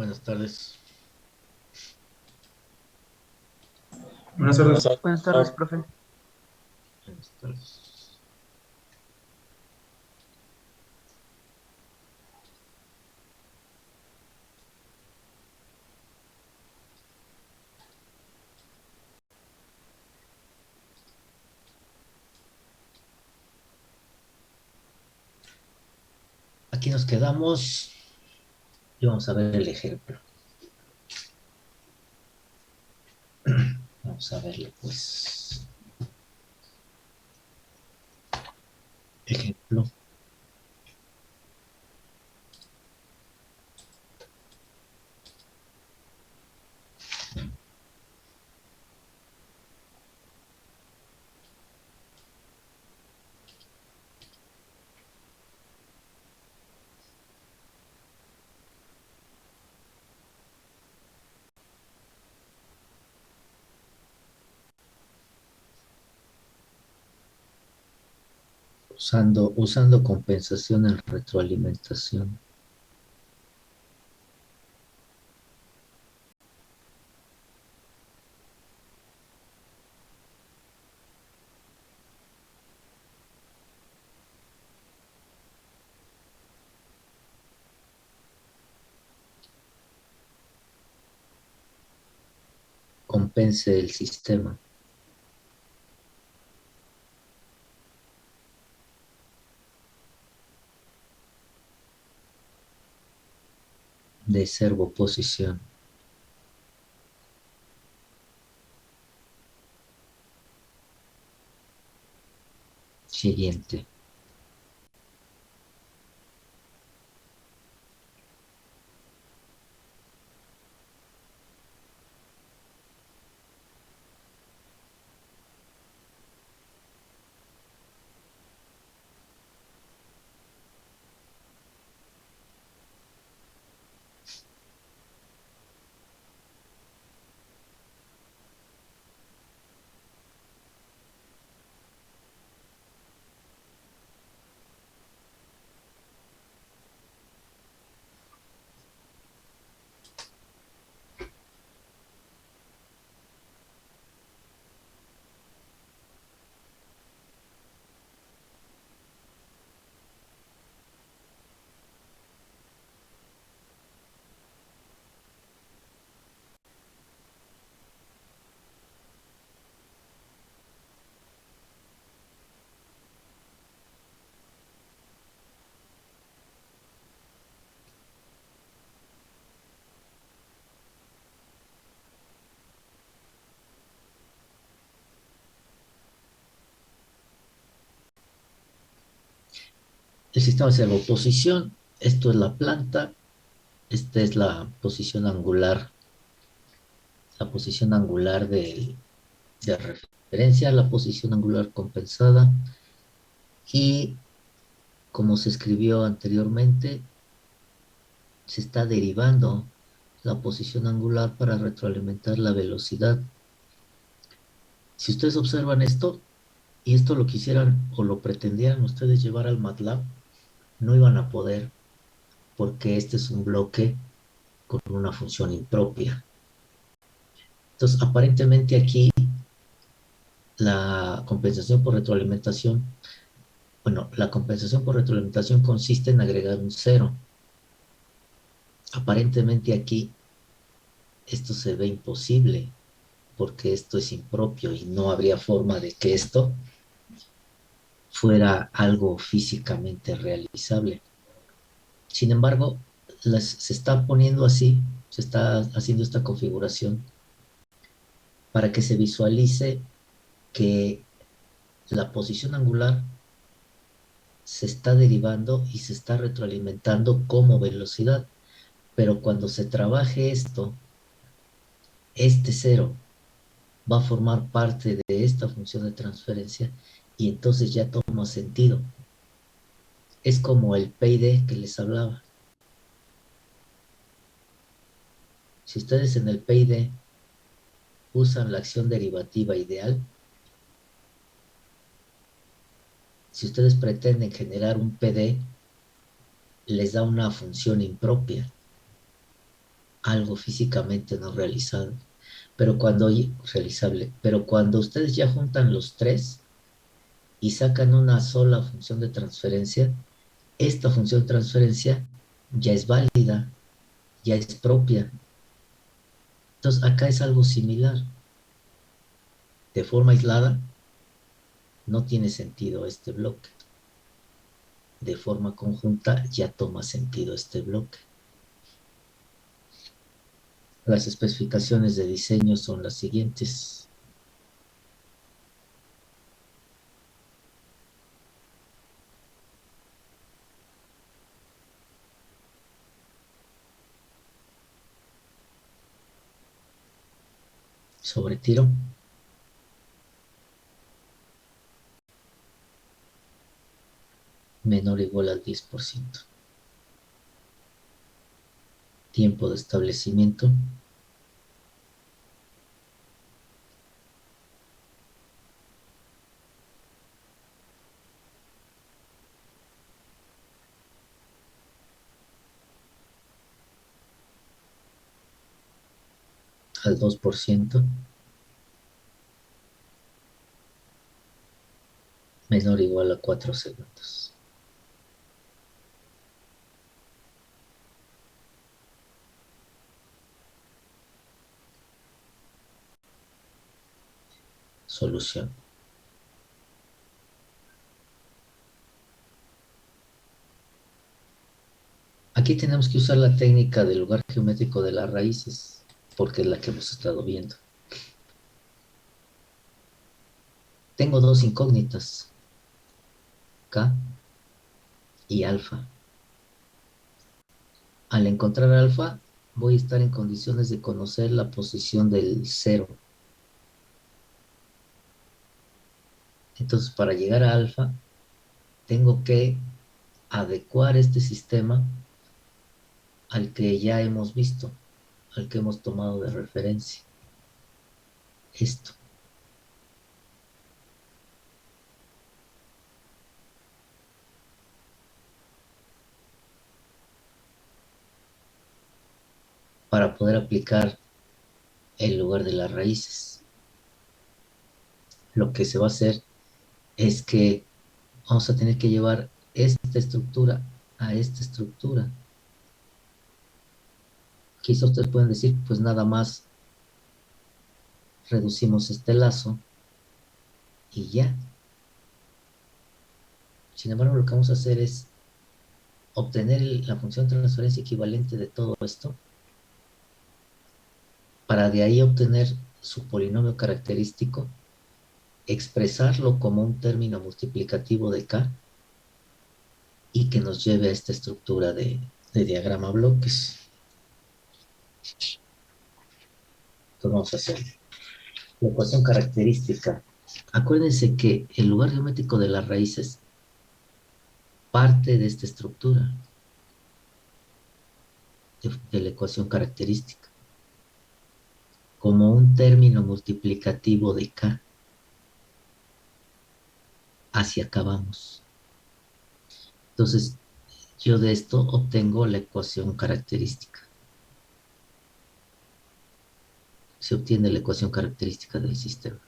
Buenas tardes. Buenas tardes. Buenas tardes, profe. Buenas tardes. Aquí nos quedamos y vamos a ver el ejemplo. Vamos a verlo, pues. Ejemplo. Usando compensación en retroalimentación. Compense el sistema. De servoposición. Siguiente. El sistema de servoposición. Esto es la planta. Esta es la posición angular. La posición angular de referencia, la posición angular compensada. Y como se escribió anteriormente, se está derivando la posición angular para retroalimentar la velocidad. Si ustedes observan esto, y esto lo quisieran o lo pretendieran ustedes llevar al MATLAB, no iban a poder porque este es un bloque con una función impropia. Entonces, aparentemente aquí la compensación por retroalimentación, bueno, la compensación por retroalimentación consiste en agregar un cero. Aparentemente aquí esto se ve imposible porque esto es impropio y no habría forma de que esto fuera algo físicamente realizable. Sin embargo, se está poniendo así, se está haciendo esta configuración para que se visualice que la posición angular se está derivando y se está retroalimentando como velocidad. Pero cuando se trabaje esto, este cero va a formar parte de esta función de transferencia y entonces ya toma sentido. Es como el PID que les hablaba. Si ustedes en el PID usan la acción derivativa ideal, si ustedes pretenden generar un PD, les da una función impropia. algo físicamente no realizado, pero realizable, pero cuando ustedes ya juntan los tres y sacan una sola función de transferencia, esta función de transferencia ya es válida, ya es propia. Entonces, acá es algo similar. De forma aislada, no tiene sentido este bloque. De forma conjunta, ya toma sentido este bloque. Las especificaciones de diseño son las siguientes. Sobre tiro, menor o igual al 10%. Tiempo de establecimiento, al 2%, menor o igual a 4 segundos. Solución. Aquí tenemos que usar la técnica del lugar geométrico de las raíces, porque es la que hemos estado viendo. Tengo dos incógnitas, K y alfa. Al encontrar alfa, voy a estar en condiciones de conocer la posición del cero. Entonces, para llegar a alfa, tengo que adecuar este sistema al que ya hemos visto, al que hemos tomado de referencia. Esto. Para poder aplicar el lugar de las raíces. Lo que se va a hacer es que vamos a tener que llevar esta estructura a esta estructura. Quizá ustedes pueden decir, pues nada más reducimos este lazo y ya. Sin embargo, lo que vamos a hacer es obtener la función de transferencia equivalente de todo esto para de ahí obtener su polinomio característico, expresarlo como un término multiplicativo de K y que nos lleve a esta estructura de diagrama bloques. Entonces vamos a hacer la ecuación característica. Acuérdense que el lugar geométrico de las raíces parte de esta estructura de la ecuación característica como un término multiplicativo de K. Hacia acá vamos. Entonces, yo de esto obtengo la ecuación característica. Se obtiene la ecuación característica del sistema.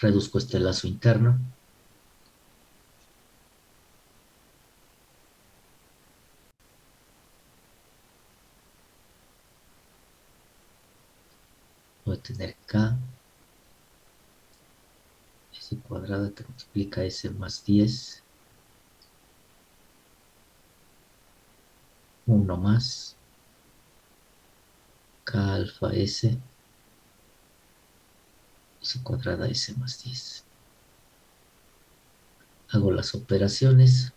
Reduzco este lazo interno. Voy a tener K, S cuadrada que multiplica S más 10. 1 más K alfa S, S cuadrada S más 10. Hago las operaciones.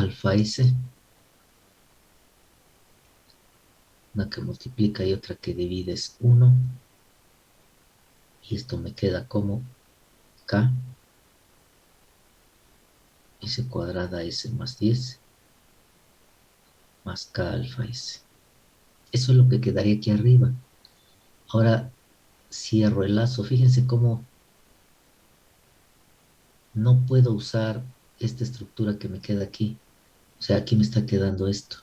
alfa S, una que multiplica y otra que divide es 1, y esto me queda como K S cuadrada S más 10 más K alfa S. Eso es lo que quedaría aquí arriba. Ahora cierro el lazo. Fíjense cómo no puedo usar esta estructura que me queda aquí. O sea, aquí me está quedando esto.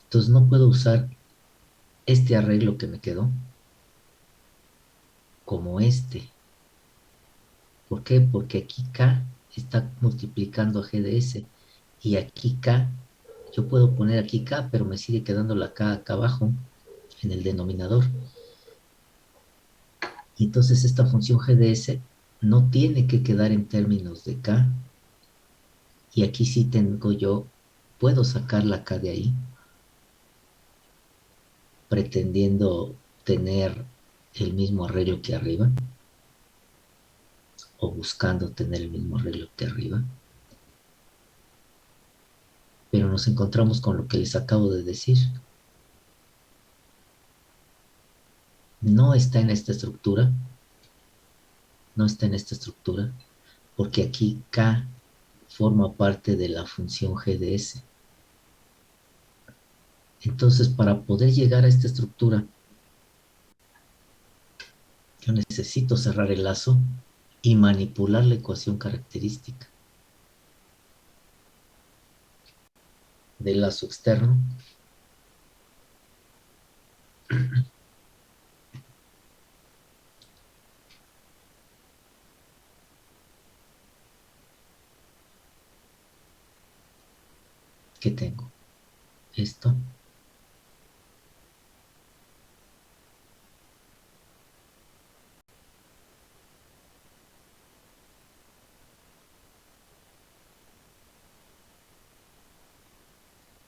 Entonces no puedo usar este arreglo que me quedó como este. ¿Por qué? Porque aquí K está multiplicando a G de S. Y aquí K, yo puedo poner aquí K, pero me sigue quedando la K acá abajo en el denominador. Y entonces esta función G de S no tiene que quedar en términos de K. Y aquí sí tengo yo, puedo sacar la K de ahí, pretendiendo tener el mismo arreglo que arriba, o buscando tener el mismo arreglo que arriba. Pero nos encontramos con lo que les acabo de decir. No está en esta estructura, no está en esta estructura, porque aquí K forma parte de la función G de S. Entonces, para poder llegar a esta estructura, yo necesito cerrar el lazo y manipular la ecuación característica del lazo externo que tengo. Esto,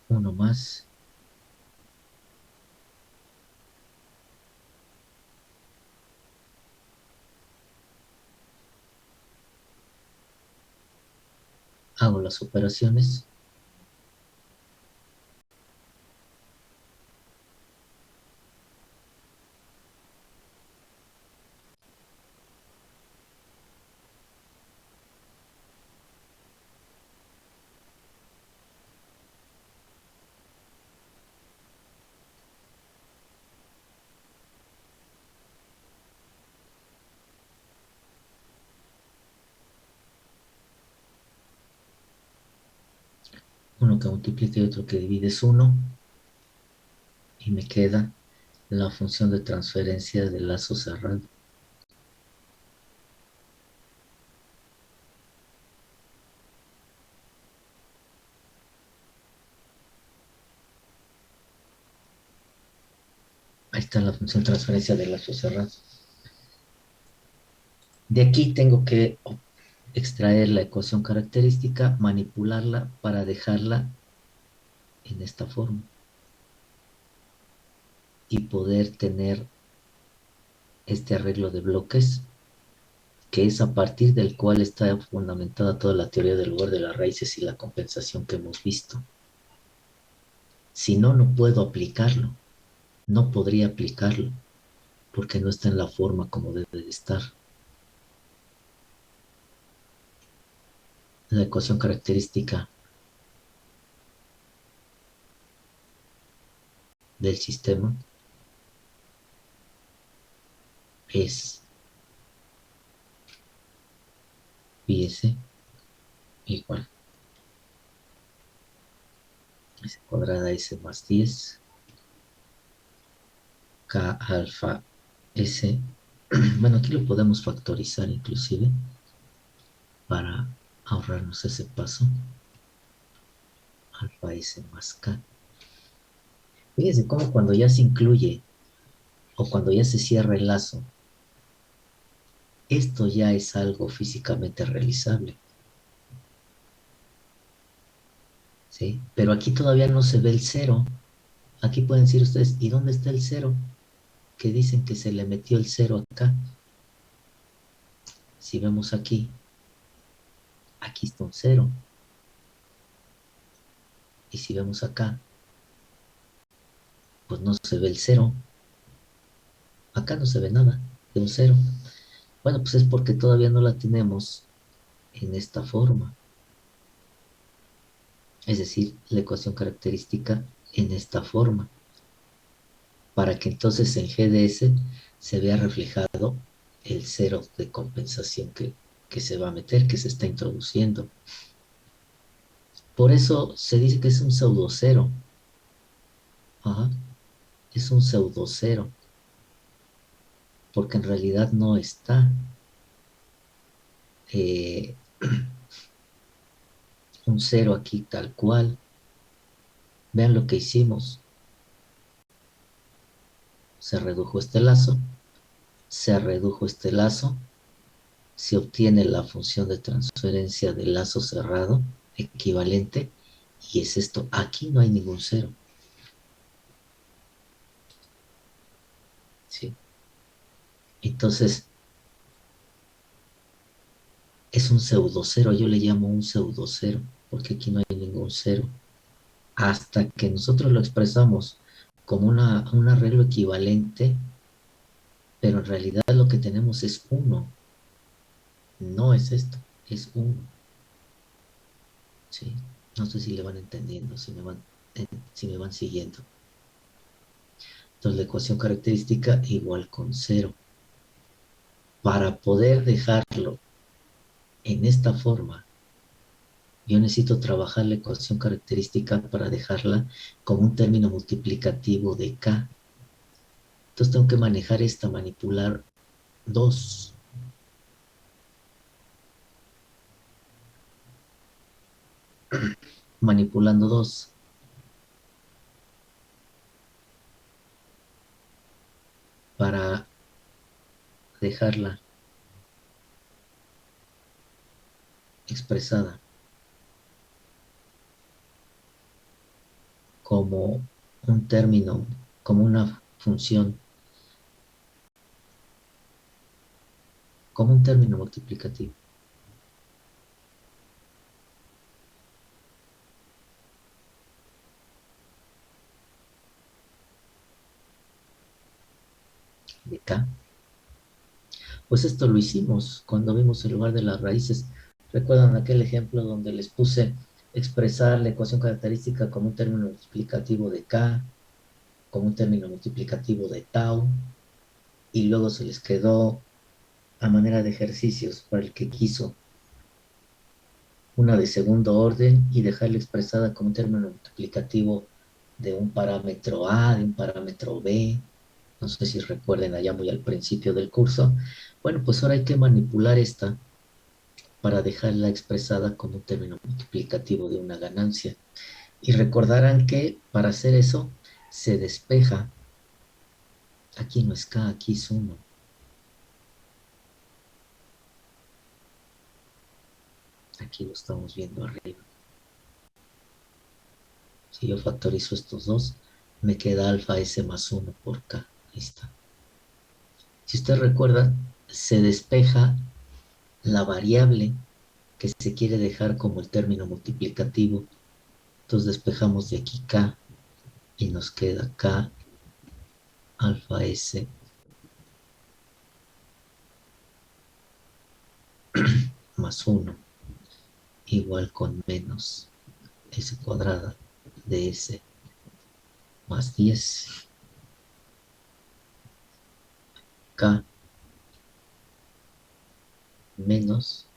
uno más, hago las operaciones, uno que multiplica y otro que divide es 1, y me queda la función de transferencia del lazo cerrado. Ahí está la función de transferencia del lazo cerrado. De aquí tengo que extraer la ecuación característica, manipularla para dejarla en esta forma y poder tener este arreglo de bloques, que es a partir del cual está fundamentada toda la teoría del lugar de las raíces y la compensación que hemos visto. Si no, no puedo aplicarlo, no podría aplicarlo, porque no está en la forma como debe de estar. La ecuación característica del sistema es pi s igual S cuadrada S más 10 K alfa S. Bueno, aquí lo podemos factorizar inclusive para ahorrarnos ese paso. Alfa S más K. Fíjense cómo cuando ya se incluye o cuando ya se cierra el lazo, esto ya es algo físicamente realizable. ¿sí? Pero aquí todavía no se ve el cero. Aquí pueden decir ustedes, ¿y dónde está el cero? Que dicen que se le metió el cero acá. Si vemos aquí, aquí está un cero. Y si vemos acá, pues no se ve el cero. Acá no se ve nada de un cero. Bueno, pues es porque todavía no la tenemos en esta forma. Es decir, la ecuación característica en esta forma. Para que entonces en GDS se vea reflejado el cero de compensación que se va a meter, que se está introduciendo. Por eso se dice que es un pseudo cero. Ajá, es un pseudo cero, porque en realidad no está eh, un cero aquí tal cual. Vean lo que hicimos. Se redujo este lazo, se redujo este lazo, se obtiene la función de transferencia del lazo cerrado equivalente, y es esto. Aquí no hay ningún cero. ¿Sí? Entonces, es un pseudo cero. Yo le llamo un pseudo cero, porque aquí no hay ningún cero. Hasta que nosotros lo expresamos como un arreglo equivalente, pero en realidad lo que tenemos es uno. No es esto, es uno. ¿Sí? No sé si le van entendiendo, si me van siguiendo. Entonces la ecuación característica igual con cero. Para poder dejarlo en esta forma, yo necesito trabajar la ecuación característica para dejarla como un término multiplicativo de k. Entonces tengo que manejar esta, manipular 2, manipulando 2 para dejarla expresada como un término, como una función, como un término multiplicativo de k. Pues esto lo hicimos cuando vimos el lugar de las raíces. ¿Recuerdan aquel ejemplo donde les puse expresar la ecuación característica como un término multiplicativo de k, como un término multiplicativo de tau, y luego se les quedó a manera de ejercicios para el que quiso una de segundo orden y dejarla expresada como un término multiplicativo de un parámetro A, de un parámetro B? No sé si recuerden allá muy al principio del curso. Bueno, pues ahora hay que manipular esta para dejarla expresada como un término multiplicativo de una ganancia. Y recordarán que para hacer eso se despeja. Aquí no es K, aquí es 1. Aquí lo estamos viendo arriba. Si yo factorizo estos dos, me queda alfa S más 1 por K. Ahí está. Si usted recuerda, se despeja la variable que se quiere dejar como el término multiplicativo. Entonces despejamos de aquí K y nos queda K alfa S más 1 igual con menos S cuadrada de S más 10 K menos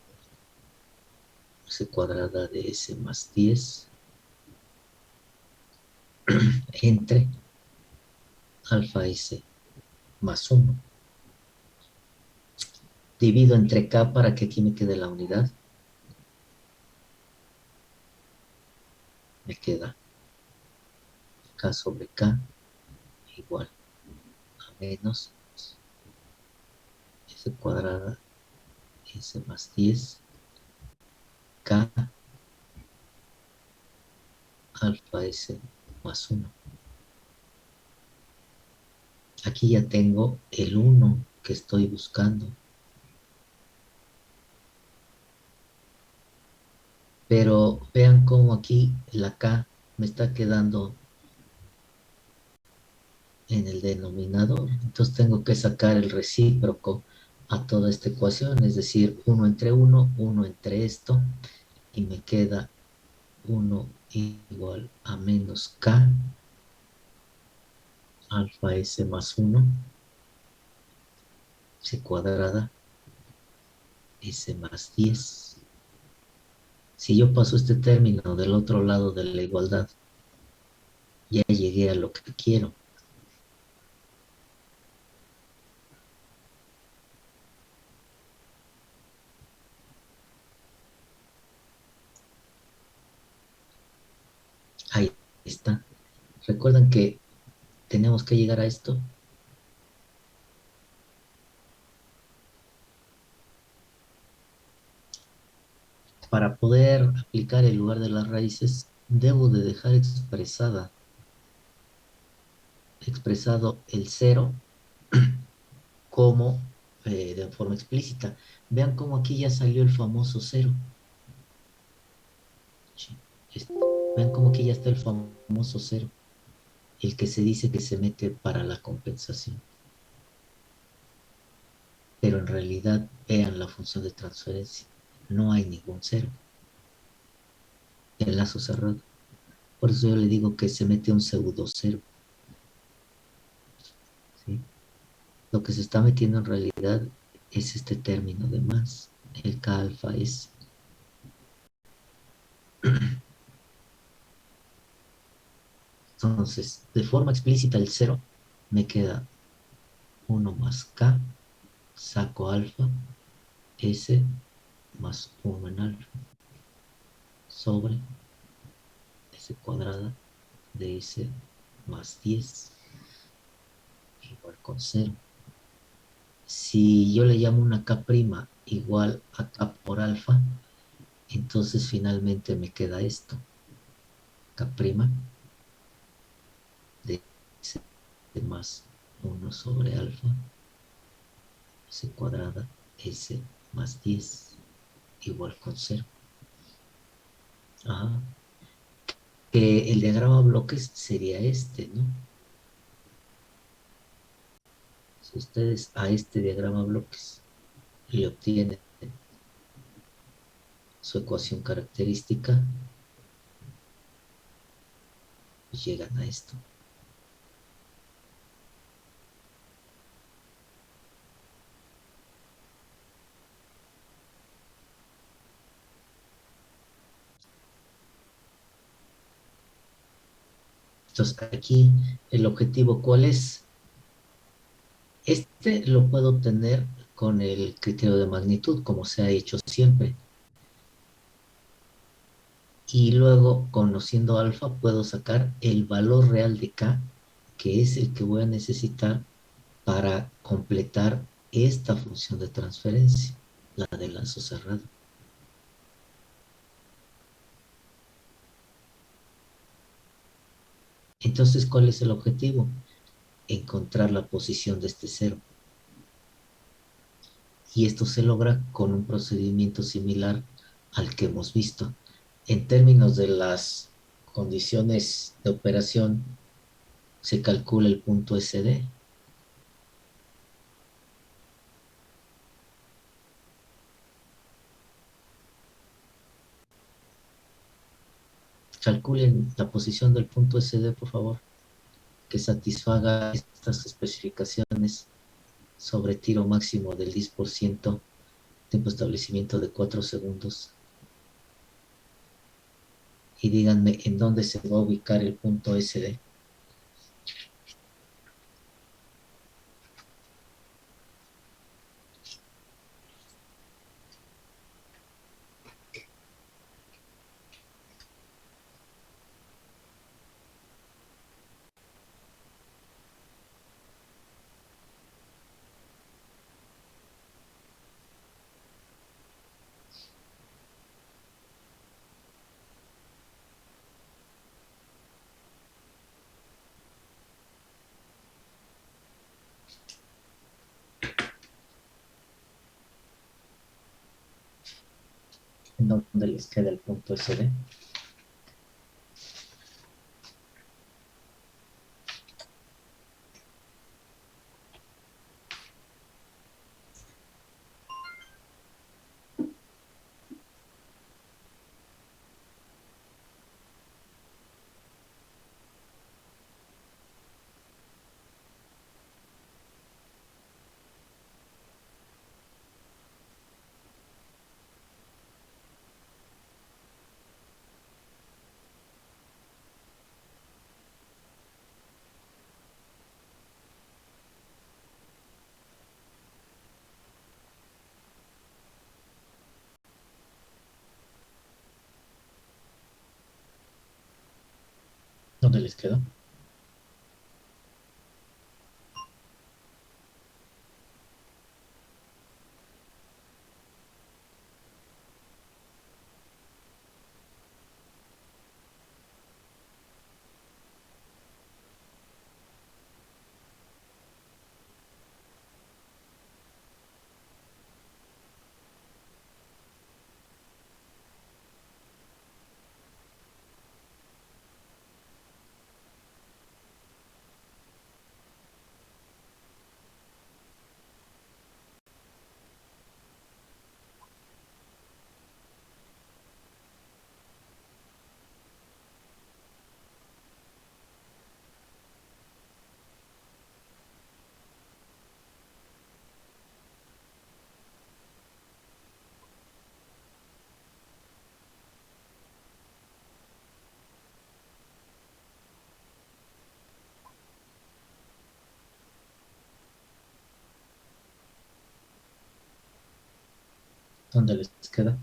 S cuadrada de S más 10 entre alfa S más 1. Divido entre K para que aquí me quede la unidad. Me queda K sobre K igual a menos S cuadrada S más 10 K alfa S más uno. Aquí ya tengo el uno que estoy buscando. Pero vean cómo aquí la K me está quedando en el denominador. Entonces tengo que sacar el recíproco a toda esta ecuación, es decir, uno entre esto, y me queda 1 igual a menos K alfa S más uno C cuadrada S más 10. Si yo paso este término del otro lado de la igualdad, ya llegué a lo que quiero. Ahí está. Recuerdan que tenemos que llegar a esto. Para poder aplicar el lugar de las raíces, debo de dejar expresado el cero como de forma explícita. Vean cómo aquí ya salió el famoso cero. Sí, este, vean cómo aquí ya está el famoso cero, el que se dice que se mete para la compensación. Pero en realidad, vean la función de transferencia. No hay ningún cero. El lazo cerrado. Por eso yo le digo que se mete un pseudo cero. ¿Sí? Lo que se está metiendo en realidad es este término de más, el K alfa S. Entonces, de forma explícita el cero me queda uno más K, saco alfa, S más uno en alfa, sobre S cuadrada de S más 10 igual con cero. Si yo le llamo una K' igual a K por alfa, entonces finalmente me queda esto, K' de S más uno sobre alfa, S cuadrada, S más 10 igual con cero. Ajá. Que el diagrama bloques sería este, ¿no? Si ustedes a este diagrama bloques le obtienen su ecuación característica, pues llegan a esto. Entonces, aquí el objetivo, ¿cuál es? Este lo puedo obtener con el criterio de magnitud, como se ha hecho siempre. Y luego, conociendo alfa, puedo sacar el valor real de K, que es el que voy a necesitar para completar esta función de transferencia, la de lazo cerrado. Entonces, ¿cuál es el objetivo? Encontrar la posición de este cero. Y esto se logra con un procedimiento similar al que hemos visto. En términos de las condiciones de operación, se calcula el punto SD. Calculen la posición del punto SD, por favor, que satisfaga estas especificaciones sobre tiro máximo del 10%, tiempo de establecimiento de 4 segundos. Y díganme en dónde se va a ubicar el punto SD. en donde les queda el punto SD. ¿Dónde les quedó? ¿Dónde les queda?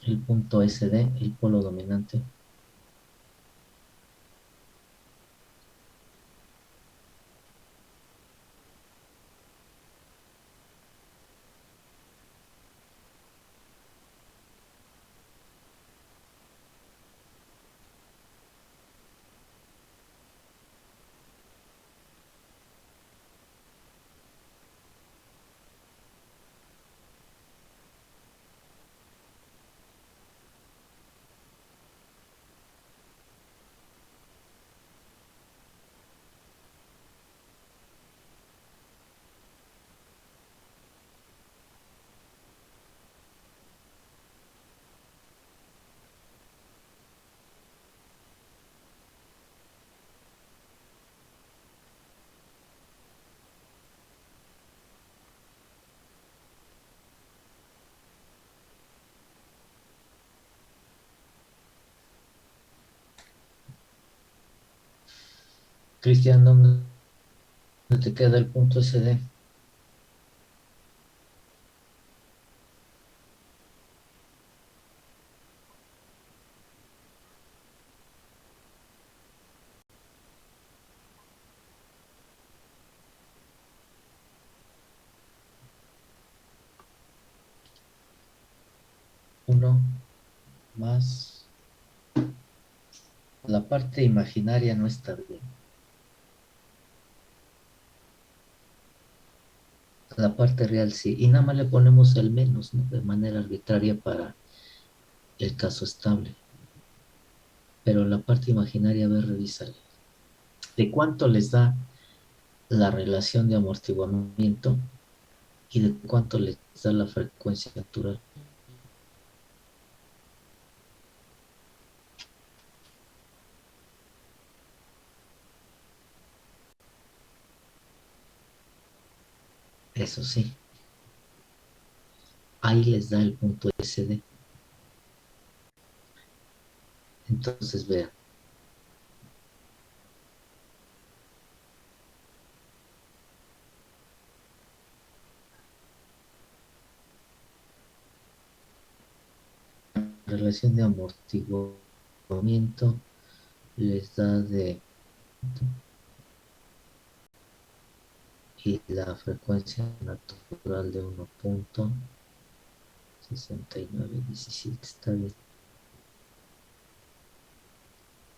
El punto SD, el polo dominante. Cristian, ¿dónde te queda el punto SD? Uno más. La parte imaginaria no está bien. La parte real sí. Y nada más le ponemos el menos, ¿no? De manera arbitraria para el caso estable. Pero la parte imaginaria, a ver, revísale. ¿De cuánto les da la relación de amortiguamiento y de cuánto les da la frecuencia natural? Eso sí, ahí les da el punto SD. Entonces, vean, la relación de amortiguamiento les da de y la frecuencia natural de 1.6917. Está bien.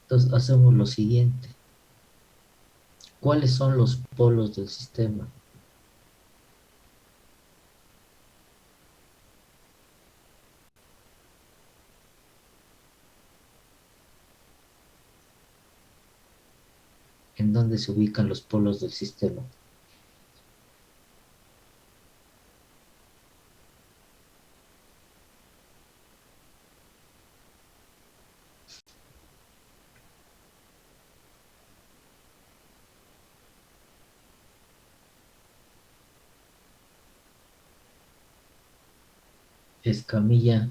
Entonces hacemos lo siguiente. ¿Cuáles son los polos del sistema? dónde se ubican los polos del sistema. Escamilla,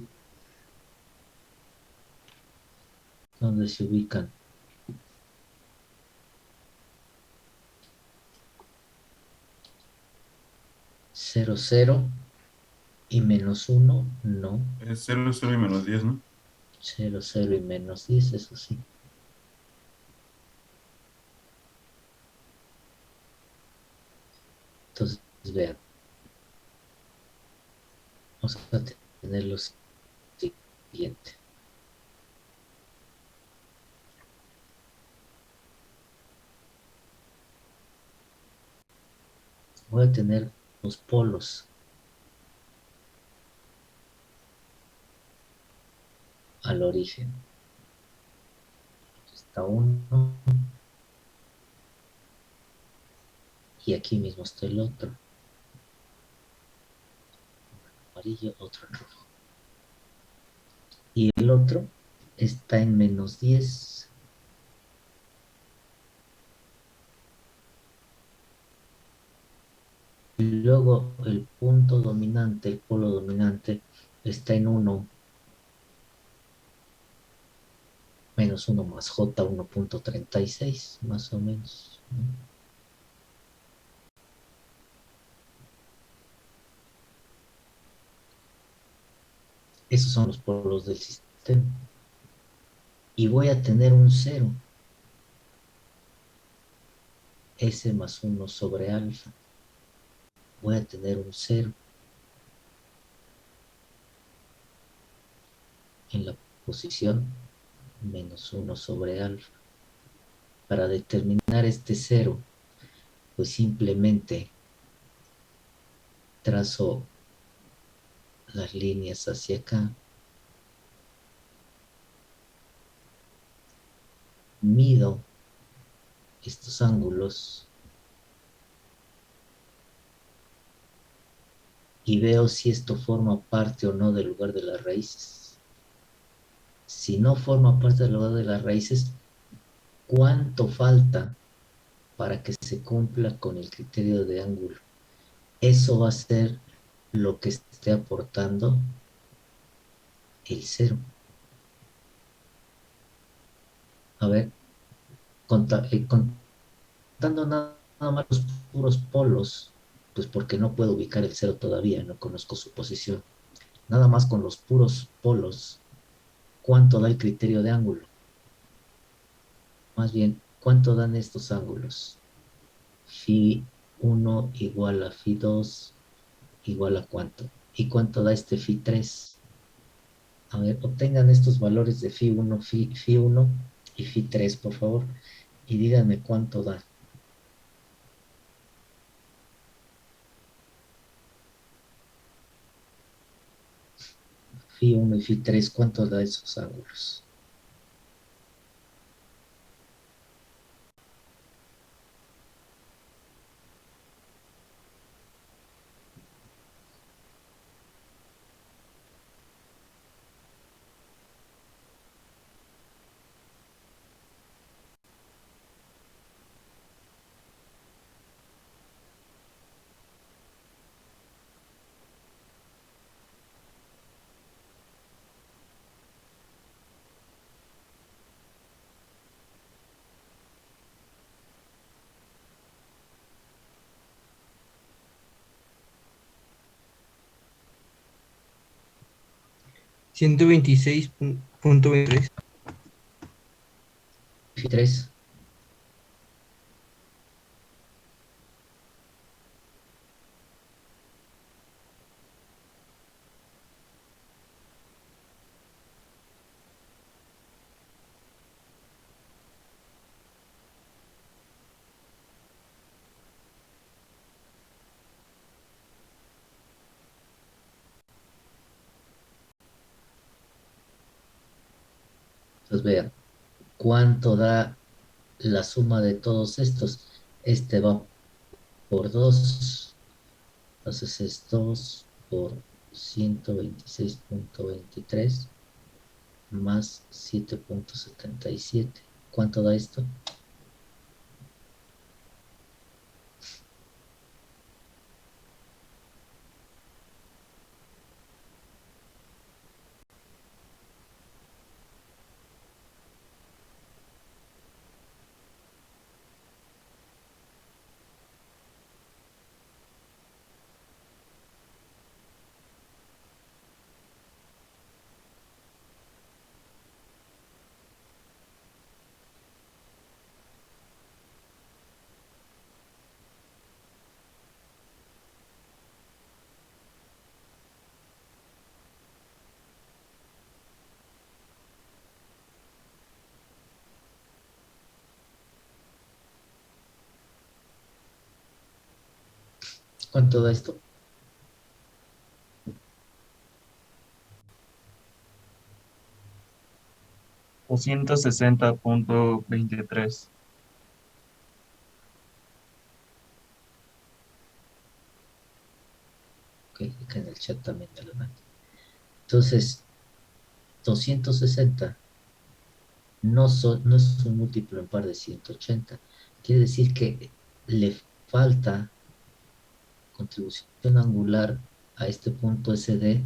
¿dónde se ubican? Cero, cero y menos uno, no. Es 0, 0 y menos 10, ¿no? Cero, cero y menos 10, eso sí. Entonces, vean, vamos a tener lo siguiente. Voy a tener los polos al origen. Aquí está uno y aquí mismo está el otro. Uno en amarillo, otro en rojo. Y el otro está en menos 10. Y luego el punto dominante, el polo dominante, está en uno menos uno más J 1,36 más o menos, ¿no? Esos son los polos del sistema. Y voy a tener un cero, S más uno sobre alfa. Voy a tener un cero en la posición menos uno sobre alfa. Para determinar este cero, pues simplemente trazo las líneas hacia acá, mido estos ángulos y veo si esto forma parte o no del lugar de las raíces. Si no forma parte del lugar de las raíces, ¿cuánto falta para que se cumpla con el criterio de ángulo? Eso va a ser lo que esté aportando el cero. A ver, contando nada más los puros polos, pues porque no puedo ubicar el cero todavía, no conozco su posición. Nada más con los puros polos, ¿cuánto da el criterio de ángulo? Más bien, ¿cuánto dan estos ángulos? Phi 1 igual a Phi 2 igual a cuánto. ¿Y cuánto da este Phi 3? A ver, obtengan estos valores de Phi 1, Phi 1 y Phi 3, por favor, y díganme cuánto da. Phi 1 y Phi 3, ¿cuánto da esos ángulos? Ciento veintiséis punto 23. Phi 3, entonces vean, ¿cuánto da la suma de todos estos. Este va por 2, entonces es 2 por 126.23 más 7.77. ¿Cuánto da esto? ¿Cuánto da esto? Doscientos sesenta punto veintitrés. Ok, acá en el chat también me lo dan. Entonces, 260 no es un múltiplo en par de 180. Quiere decir que le falta contribución angular a este punto SD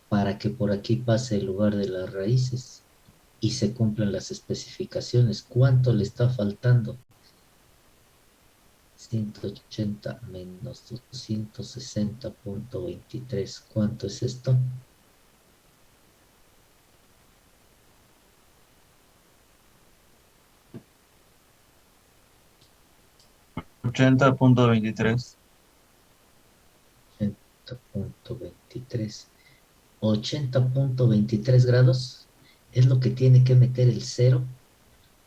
para que por aquí pase el lugar de las raíces y se cumplan las especificaciones. ¿Cuánto le está faltando? 180 menos 260.23. ¿Cuánto es esto? 80.23. 80.23. 80.23 grados es lo que tiene que meter el cero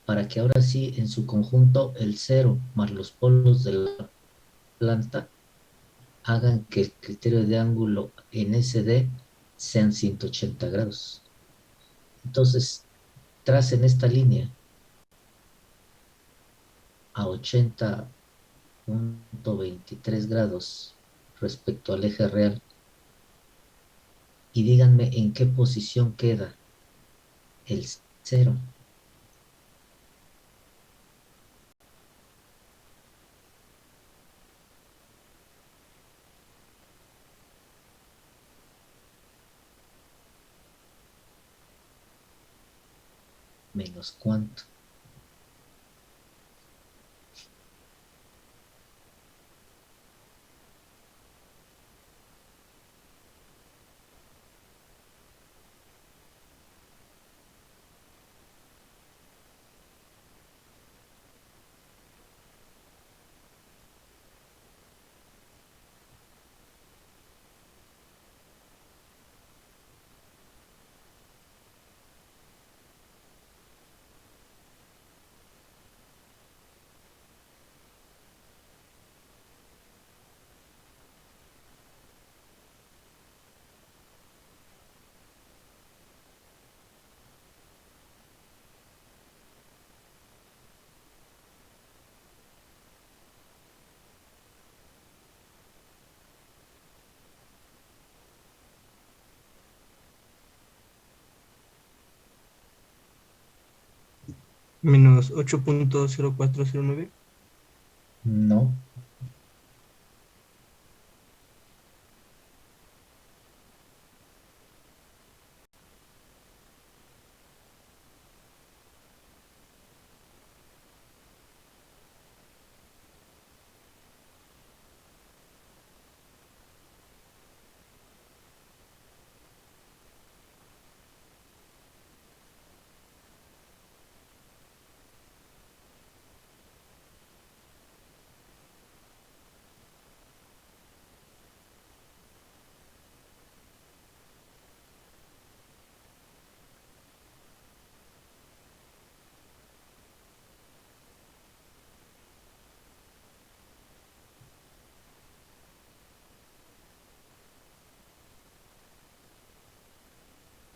para que ahora sí en su conjunto el cero más los polos de la planta hagan que el criterio de ángulo en SD sean 180 grados. Entonces, tracen esta línea a 80.23 grados respecto al eje real y díganme en qué posición queda el cero. Menos cuánto. Menos 8.0409. No,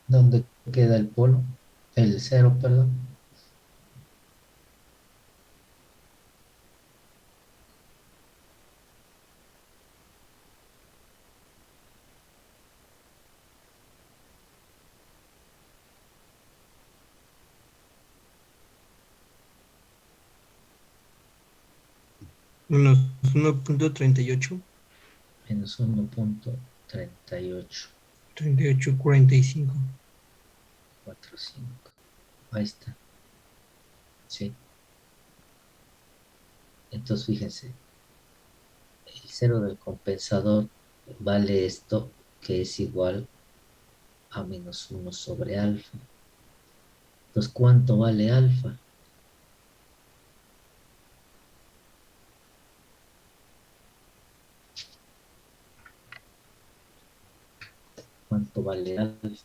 ¿dónde queda el polo? El cero, perdón. Menos 1.38. Menos 1.3845. 38.45. Ahí está. Sí. Entonces, fíjense, el cero del compensador vale esto, que es igual a menos uno sobre alfa. Entonces, ¿cuánto vale alfa? ¿Cuánto vale alfa?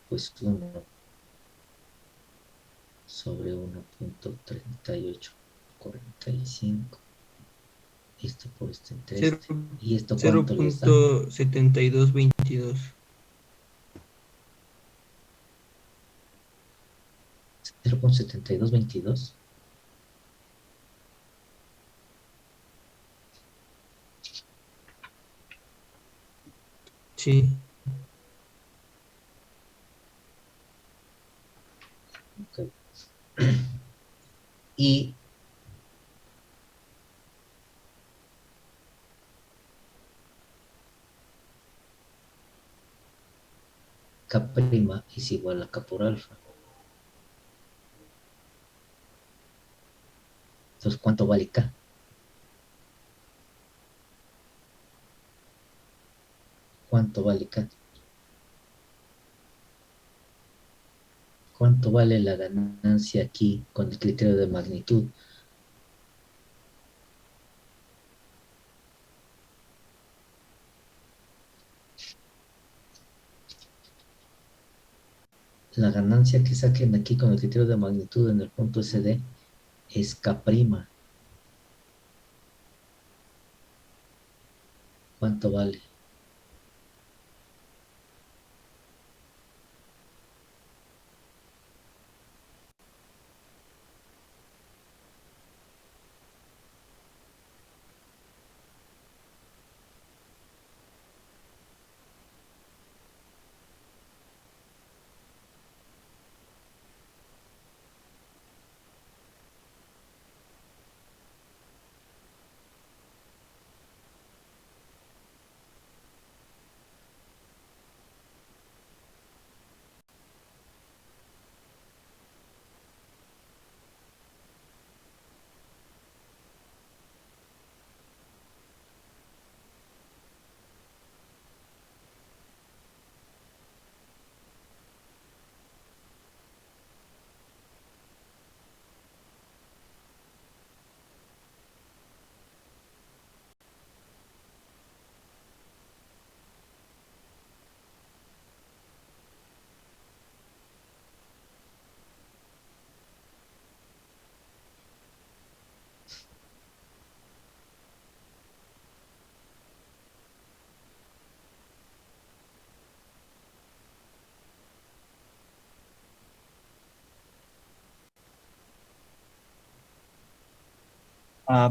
Pues uno sobre 1.3845. Esto por esto entre Cero- este. ¿Y esto cuánto les da? 0.7222. 0.7222. Sí. Ok. Y K' es igual a K por alfa. Entonces, ¿cuánto vale K? ¿Cuánto vale K? ¿Cuánto vale la ganancia aquí con el criterio de magnitud? La ganancia que saquen aquí con el criterio de magnitud en el punto SD es K'. ¿Cuánto vale?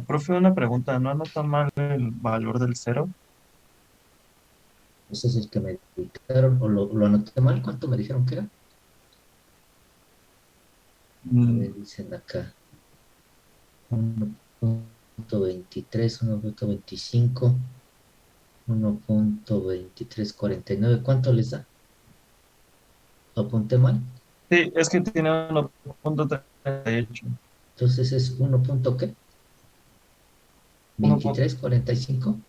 Profe, una pregunta. ¿No anota mal el valor del cero? Ese es el que me dictaron, o lo anoté mal. ¿Cuánto me dijeron que era? A Mm, ver, dicen acá 1.23, 1.25, 1.2349. ¿Cuánto les da? ¿Lo apunté mal? sí, es que tiene 1.38. Entonces es 1. ¿Qué? 1 punto- 2345.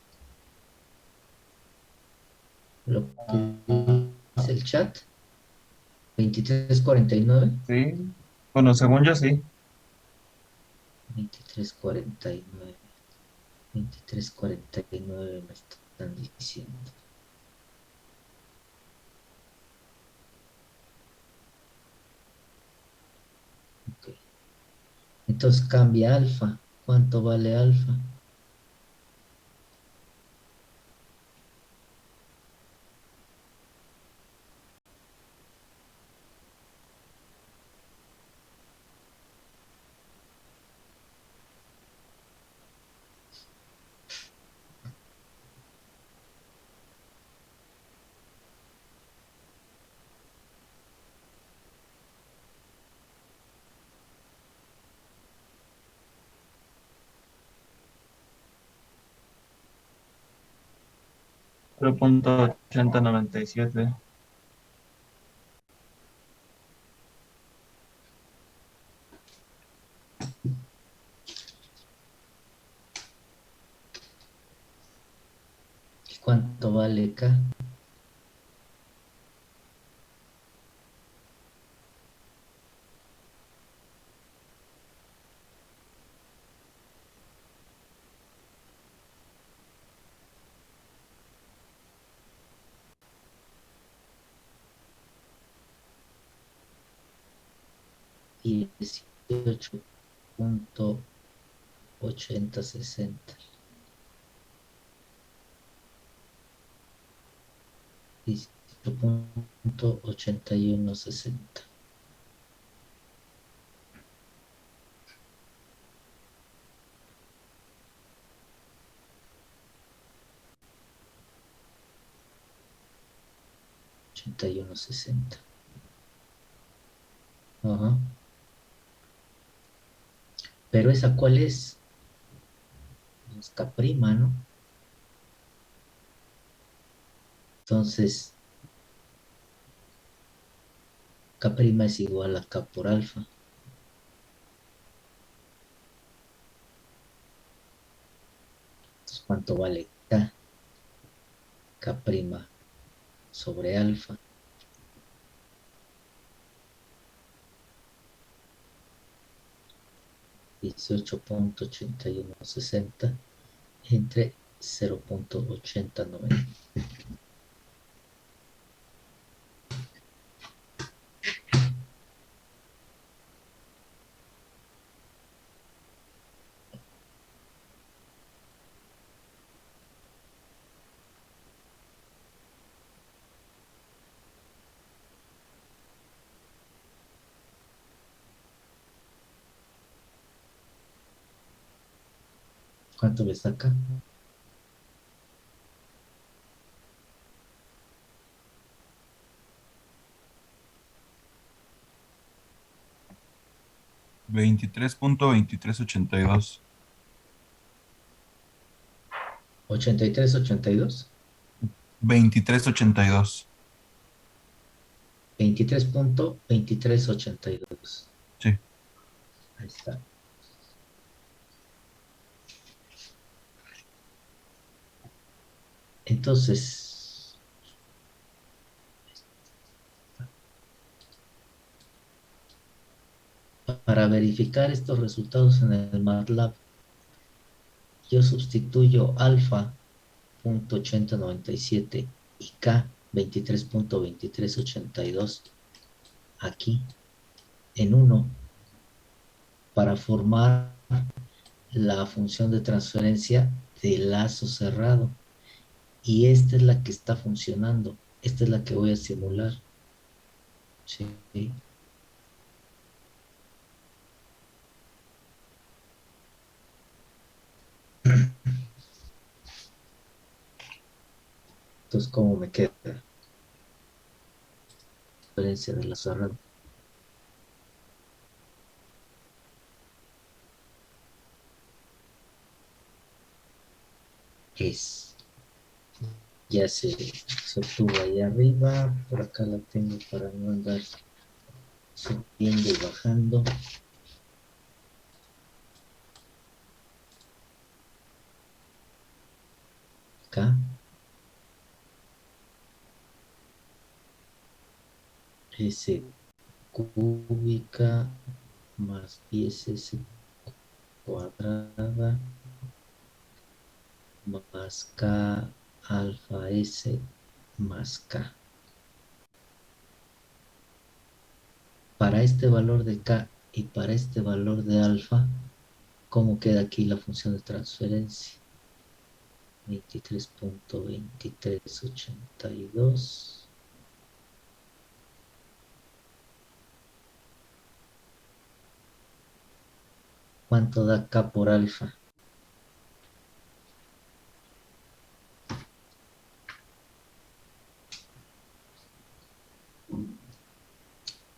Lo que dice el chat, 2349. sí. Bueno, según yo sí. 2349. 2349 me están diciendo. Ok. Entonces cambia alfa. ¿Cuánto vale alfa? 0.8097. ¿Y cuánto vale K? Y 18.8060. 18.8160. Ochenta y uno sesenta. Ajá. Pero esa cuál es? Es K', ¿no? Entonces, K' es igual a K por alfa. Entonces, ¿cuánto vale K? K' sobre alfa. 18.8160 entre 0.8090. ¿Cuánto le saca? 23.2382. 83.82. 2382. 23.2382. Sí. Ahí está. Entonces, para verificar estos resultados en el MATLAB, yo sustituyo alfa punto 8097 y K 23.2382 aquí en uno para formar la función de transferencia de lazo cerrado. Y esta es la que está funcionando. Esta es la que voy a simular. Sí. Entonces, ¿cómo me queda? Transferencia de lazo cerrado. Es. Ya se obtuvo ahí arriba. Por acá la tengo para no andar subiendo y bajando. Acá. S cúbica más 10S cuadrada más K alfa S más K. Para este valor de K y para este valor de alfa, ¿cómo queda aquí la función de transferencia? 23.2382. ¿Cuánto da K por alfa?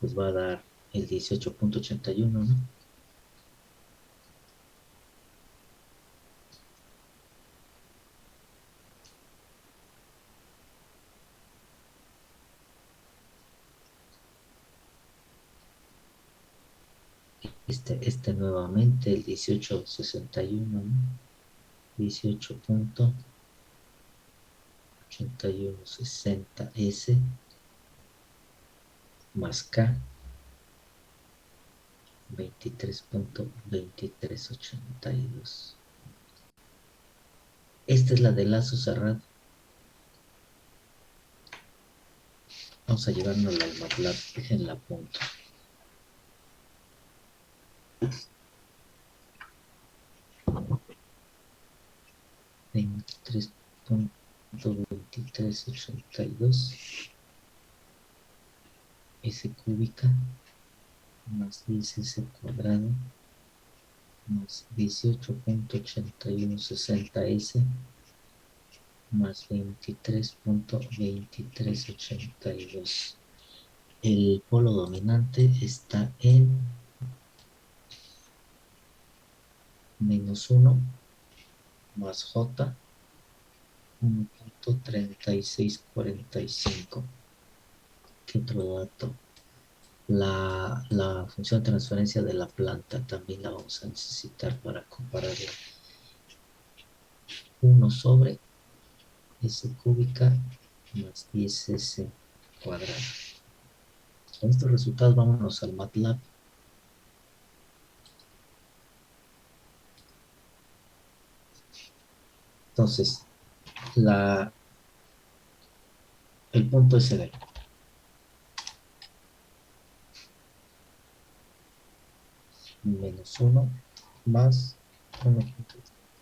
Pues va a dar el 18.81, ¿no? Este nuevamente, el 1861, ¿no? 18.8160S más K, 23.2382. Esta es la de lazo cerrado. Vamos a llevárnosla al MATLAB, déjenla a punto. Veintitrés punto 2382 S cúbica más 10S cuadrado más 18.8160S más 23.2382. El polo dominante está en -1 más J 1.3645. ¿Qué otro dato? La función de transferencia de la planta también la vamos a necesitar para compararla. 1 sobre S cúbica más 10S cuadrada. Con estos resultados vámonos al MATLAB. Entonces, el punto SD. -1 más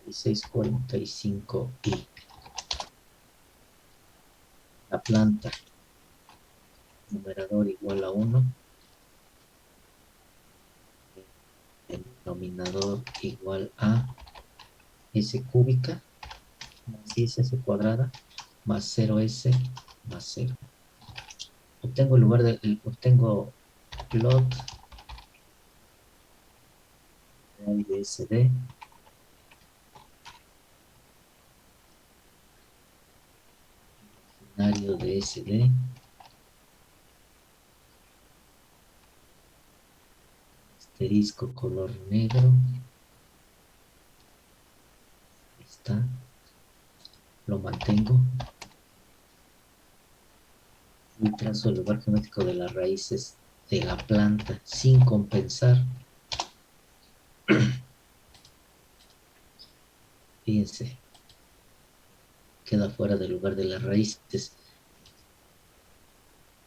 1.3645 y la planta, numerador igual a 1, el denominador igual a S cúbica más 10S cuadrada más 0S más 0. Obtengo plot de SD imaginario de SD asterisco color negro. Ahí está. Lo mantengo. Y trazo el lugar geométrico de las raíces de la planta sin compensar. Fíjense, queda fuera del lugar de las raíces.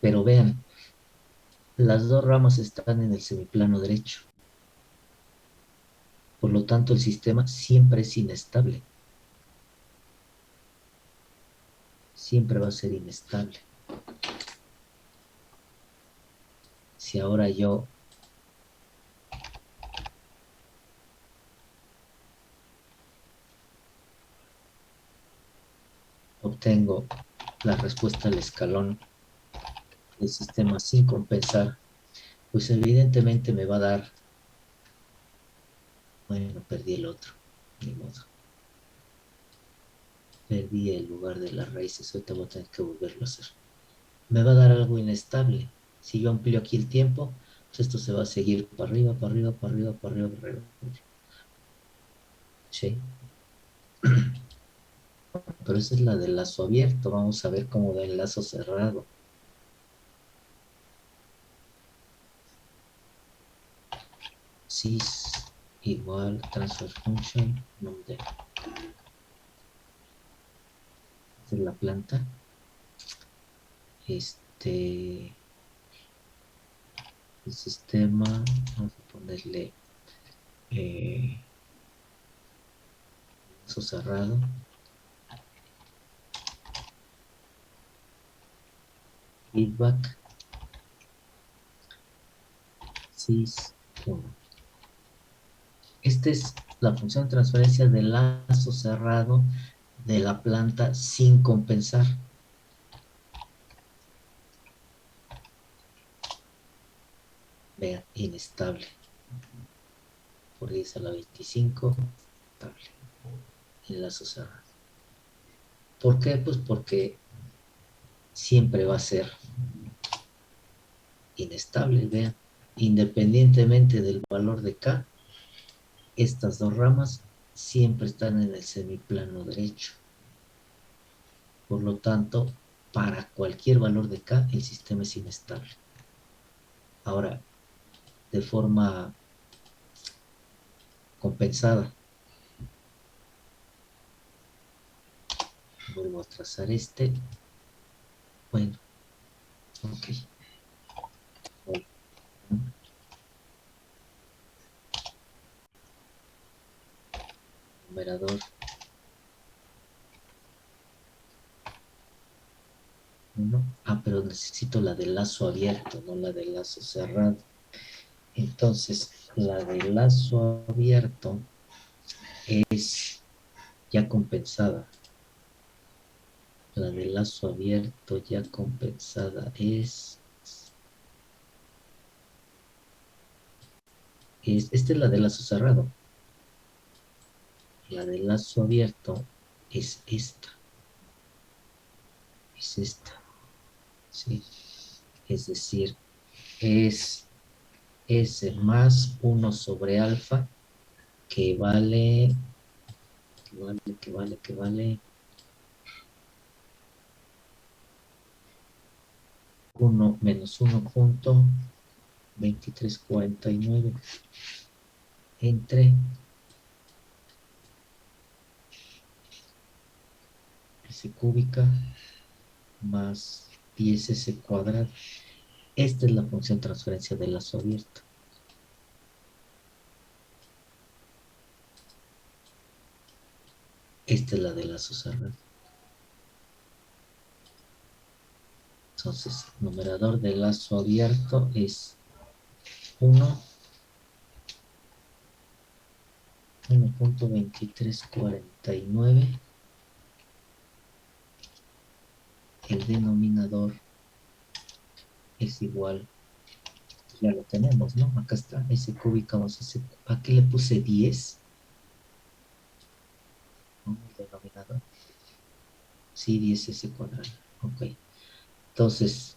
Pero vean, las dos ramas están en el semiplano derecho. Por lo tanto, el sistema siempre es inestable. Siempre va a ser inestable. Si ahora yo obtengo la respuesta al escalón del sistema sin compensar, pues evidentemente me va a dar, bueno, perdí el otro, ni modo. Perdí el lugar de las raíces, ahorita voy a tener que volverlo a hacer. Me va a dar algo inestable. Si yo amplío aquí el tiempo, pues esto se va a seguir para arriba, para arriba, para arriba, para arriba, para arriba. Sí. Pero esa es la del lazo abierto. Vamos a ver cómo da el lazo cerrado. Sys igual transfer function nombre. Esta es la planta. El sistema, vamos a ponerle lazo cerrado. Feedback. Sys 1. Esta es la función de transferencia del lazo cerrado de la planta sin compensar. Vean, inestable. Por 10 a la 25, estable. El lazo cerrado. ¿Por qué? Pues porque siempre va a ser inestable, vean. independientemente del valor de K, estas dos ramas siempre están en el semiplano derecho. Por lo tanto, para cualquier valor de K, el sistema es inestable. Ahora, de forma compensada, vuelvo a trazar este. Bueno, ok. Numerador 1. Ah, pero necesito la de lazo abierto, no la de lazo cerrado. Entonces, la de lazo abierto es ya compensada. La de lazo abierto ya compensada esta es la de lazo cerrado. La de lazo abierto es esta. Es esta. ¿Sí? Es decir, es S más 1 sobre alfa que vale 1 menos 1.2349 entre S cúbica más 10S cuadrado. Esta es la función transferencia de lazo abierto. Esta es la de lazo cerrado. Entonces, numerador de lazo abierto es 1.2349. El denominador es igual, ya lo tenemos, ¿no? Acá está, S cúbica más S. Aquí le puse 10. ¿No? El denominador. Sí, 10S cuadrado. Ok. Entonces,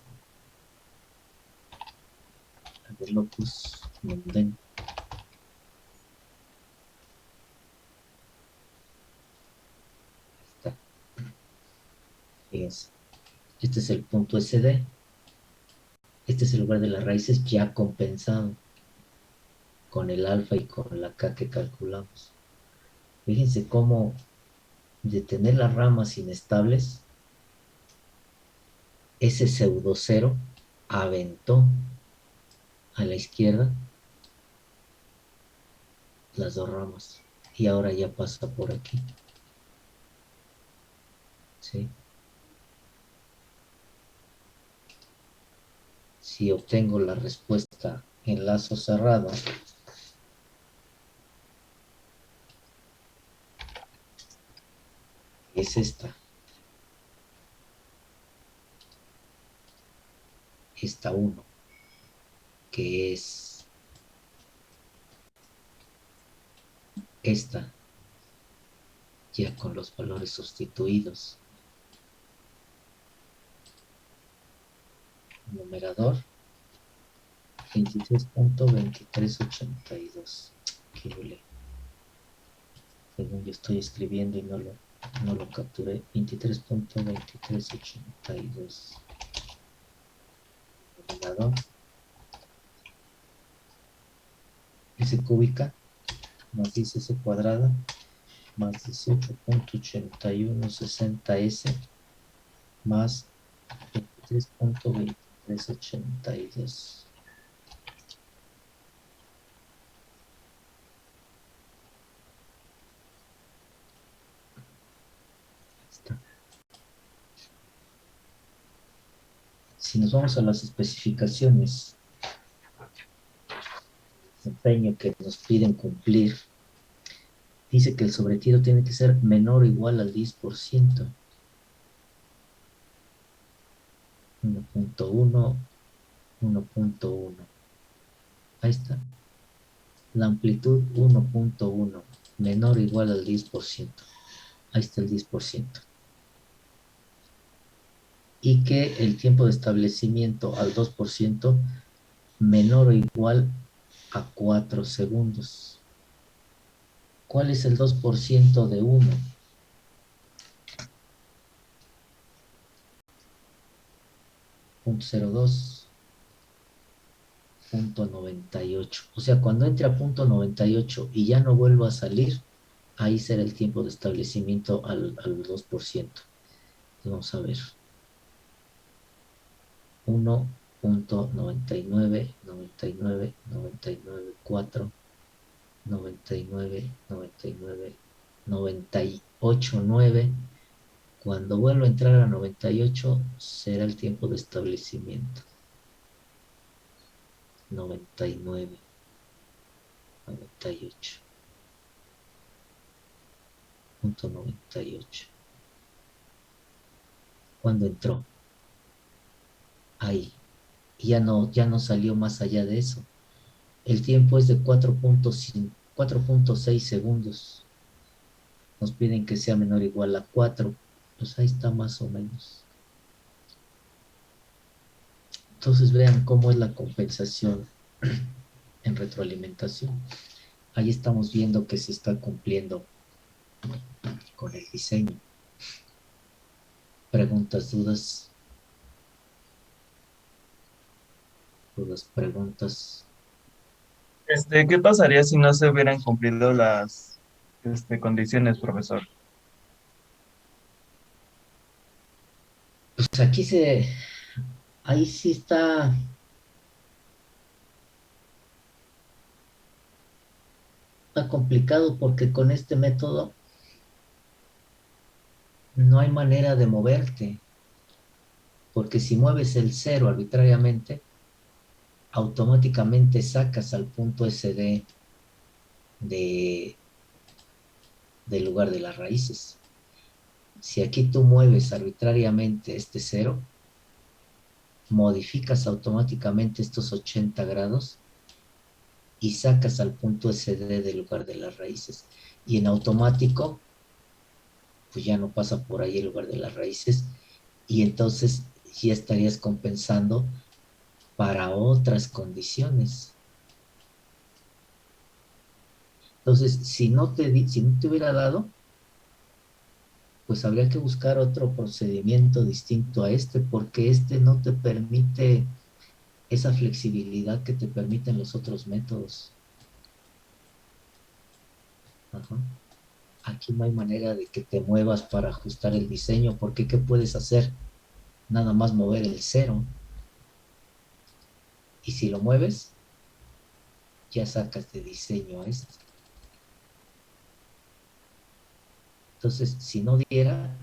el locus munden. Está. Fíjense. Este es el punto SD. Este es el lugar de las raíces ya compensado con el alfa y con la K que calculamos. Fíjense cómo de tener las ramas inestables, ese pseudo cero aventó a la izquierda las dos ramas y ahora ya pasa por aquí. ¿Sí? Si obtengo la respuesta en lazo cerrado, es esta 1, que es esta, ya con los valores sustituidos. Numerador 23.2382. Qué hule. Según yo estoy escribiendo y no lo capturé. 23.2382. Numerador S cúbica más 10S cuadrada más 18.8160S más 23.2382. Está. Si nos vamos a las especificaciones, desempeño que nos piden cumplir, dice que el sobretiro tiene que ser menor o igual al 10%. 1.1, 1.1. Ahí está. La amplitud 1.1, menor o igual al 10%. Ahí está el 10%. Y que el tiempo de establecimiento al 2% menor o igual a 4 segundos. ¿Cuál es el 2% de 1? 0.02, 0.98. O sea, cuando entre a 0.98 y ya no vuelva a salir, ahí será el tiempo de establecimiento al 2%. Vamos a ver. 1.99, 99, 99, 4, 99, 99, 98, 9. Cuando vuelva a entrar a 98, será el tiempo de establecimiento. 99, 98, 98. Cuando entró, ahí. Ya no salió más allá de eso. El tiempo es de 4.5, 4.6 segundos. Nos piden que sea menor o igual a 4. Pues ahí está más o menos. Entonces vean cómo es la compensación en retroalimentación. Ahí estamos viendo que se está cumpliendo con el diseño. Preguntas, dudas, dudas, preguntas. ¿Qué pasaría si no se hubieran cumplido las condiciones, profesor? Pues ahí sí está complicado porque con este método no hay manera de moverte, porque si mueves el cero arbitrariamente, automáticamente sacas al punto SD de, del lugar de las raíces. Si aquí tú mueves arbitrariamente este cero, modificas automáticamente estos 80 grados y sacas al punto SD del lugar de las raíces. Y en automático, pues ya no pasa por ahí el lugar de las raíces y entonces ya estarías compensando para otras condiciones. Entonces, si no te hubiera dado, pues habría que buscar otro procedimiento distinto a este, porque este no te permite esa flexibilidad que te permiten los otros métodos. Ajá. Aquí no hay manera de que te muevas para ajustar el diseño, porque ¿qué puedes hacer? Nada más mover el cero. Y si lo mueves, ya sacas de diseño esto. Entonces, si no diera,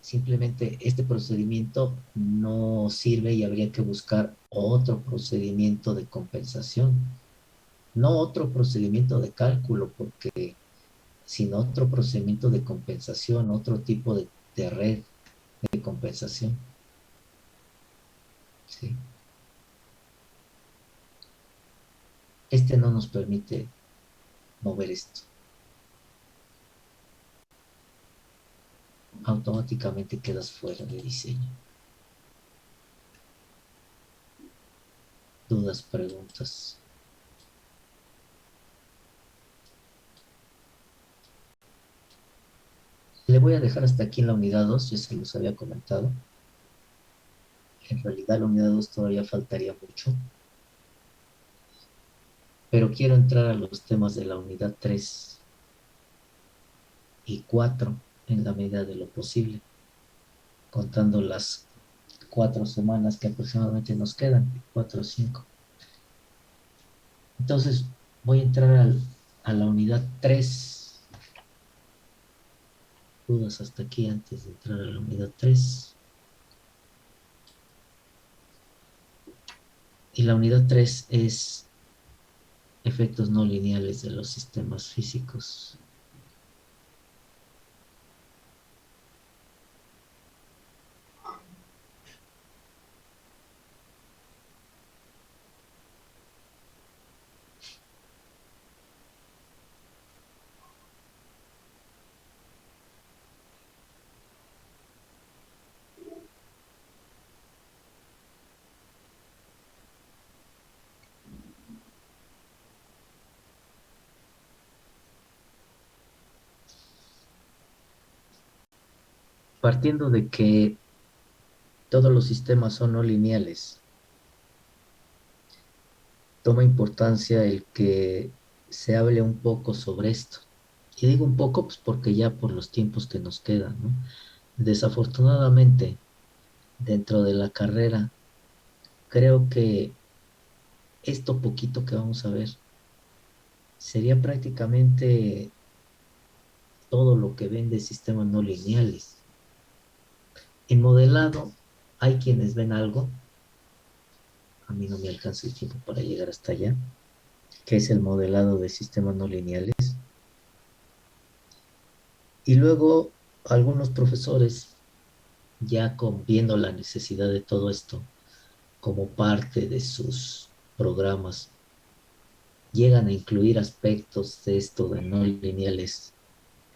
simplemente este procedimiento no sirve y habría que buscar otro procedimiento de compensación. No otro procedimiento de cálculo, porque sino otro procedimiento de compensación, otro tipo de red de compensación. ¿Sí? Este no nos permite mover esto. Automáticamente quedas fuera de diseño. Dudas, preguntas. Le voy a dejar hasta aquí en la unidad 2, ya se los había comentado. En realidad la unidad 2 todavía faltaría mucho, pero quiero entrar a los temas de la unidad 3 y 4 en la medida de lo posible, contando las 4 semanas que aproximadamente nos quedan, 4 o 5. Entonces voy a entrar a la unidad 3. Dudas hasta aquí antes de entrar a la unidad 3. Y la unidad 3 es efectos no lineales de los sistemas físicos. partiendo de que todos los sistemas son no lineales, toma importancia el que se hable un poco sobre esto. Y digo un poco, pues porque ya por los tiempos que nos quedan, ¿no? Desafortunadamente, dentro de la carrera, creo que esto poquito que vamos a ver sería prácticamente todo lo que ven de sistemas no lineales. En modelado hay quienes ven algo, a mí no me alcanza el tiempo para llegar hasta allá, que es el modelado de sistemas no lineales. Y luego algunos profesores, ya viendo la necesidad de todo esto como parte de sus programas, llegan a incluir aspectos de esto de no lineales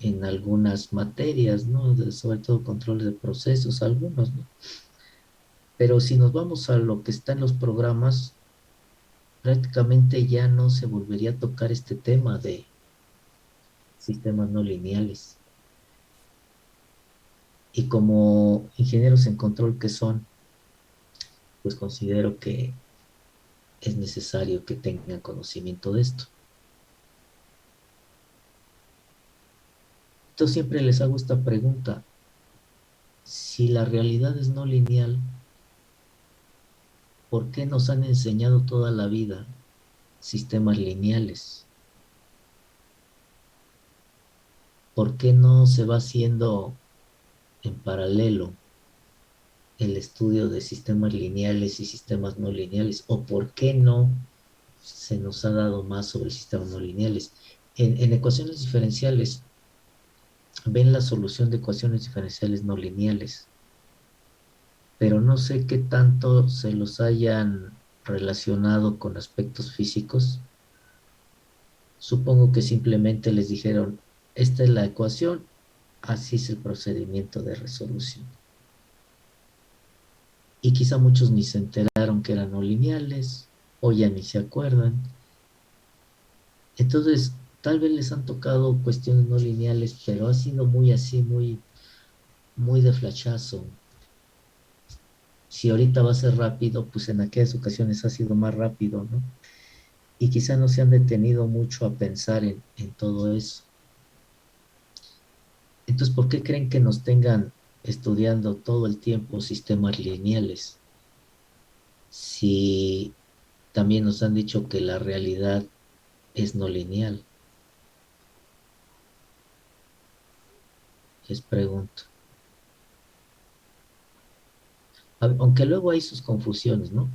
en algunas materias, ¿no? Sobre todo controles de procesos, algunos, ¿no? Pero si nos vamos a lo que está en los programas, prácticamente ya no se volvería a tocar este tema de sistemas no lineales. Y como ingenieros en control que son, pues considero que es necesario que tengan conocimiento de esto. Entonces siempre les hago esta pregunta: si la realidad es no lineal, ¿por qué nos han enseñado toda la vida sistemas lineales? ¿Por qué no se va haciendo en paralelo el estudio de sistemas lineales y sistemas no lineales? ¿O por qué no se nos ha dado más sobre sistemas no lineales? En ecuaciones diferenciales, ven la solución de ecuaciones diferenciales no lineales, pero no sé qué tanto se los hayan relacionado con aspectos físicos. Supongo que simplemente les dijeron, esta es la ecuación, así es el procedimiento de resolución. Y quizá muchos ni se enteraron que eran no lineales, o ya ni se acuerdan. Entonces, tal vez les han tocado cuestiones no lineales, pero ha sido muy así, muy de flachazo. Si ahorita va a ser rápido, pues en aquellas ocasiones ha sido más rápido, ¿no? Y quizá no se han detenido mucho a pensar en todo eso. Entonces, ¿por qué creen que nos tengan estudiando todo el tiempo sistemas lineales? Si también nos han dicho que la realidad es no lineal. Les pregunto. Aunque luego hay sus confusiones, ¿no?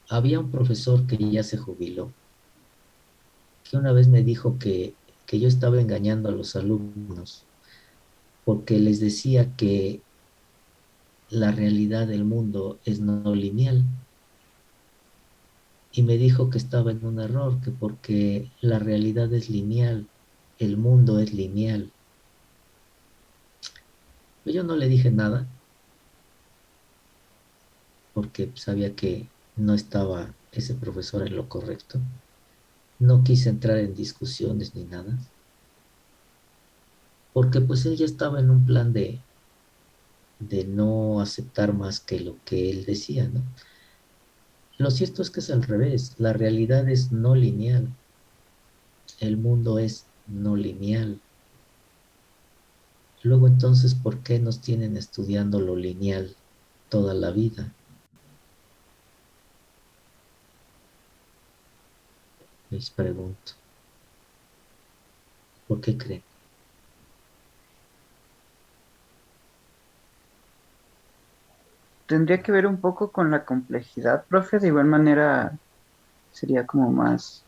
Había un profesor que ya se jubiló, que una vez me dijo que yo estaba engañando a los alumnos porque les decía que la realidad del mundo es no lineal. Y me dijo que estaba en un error, que porque la realidad es lineal, el mundo es lineal. Pues yo no le dije nada porque sabía que no estaba ese profesor en lo correcto. No quise entrar en discusiones ni nada, porque pues él ya estaba en un plan de no aceptar más que lo que él decía, ¿no? Lo cierto es que es al revés, la realidad es no lineal, el mundo es no lineal. Luego entonces, ¿por qué nos tienen estudiando lo lineal toda la vida? Les pregunto, ¿por qué creen? Tendría que ver un poco con la complejidad, profe. De igual manera, sería como más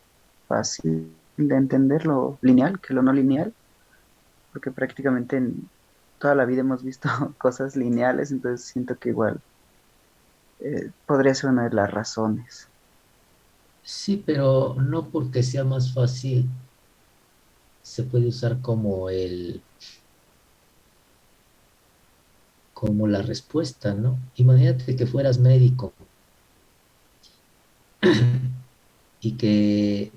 fácil de entender lo lineal que lo no lineal, porque prácticamente en toda la vida hemos visto cosas lineales, entonces siento que igual podría ser una de las razones. Sí, pero no porque sea más fácil se puede usar como la respuesta, ¿no? Imagínate que fueras médico y que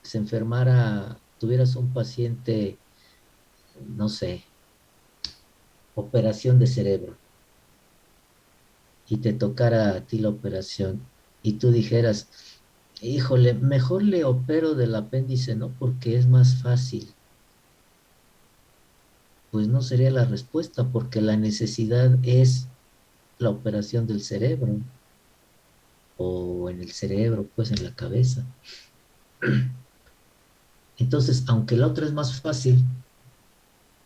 se enfermara, tuvieras un paciente, no sé, operación de cerebro y te tocara a ti la operación y tú dijeras, híjole, mejor le opero del apéndice, ¿no? Porque es más fácil. Pues no sería la respuesta, porque la necesidad es la operación del cerebro, o en el cerebro, pues en la cabeza. Entonces, aunque la otra es más fácil,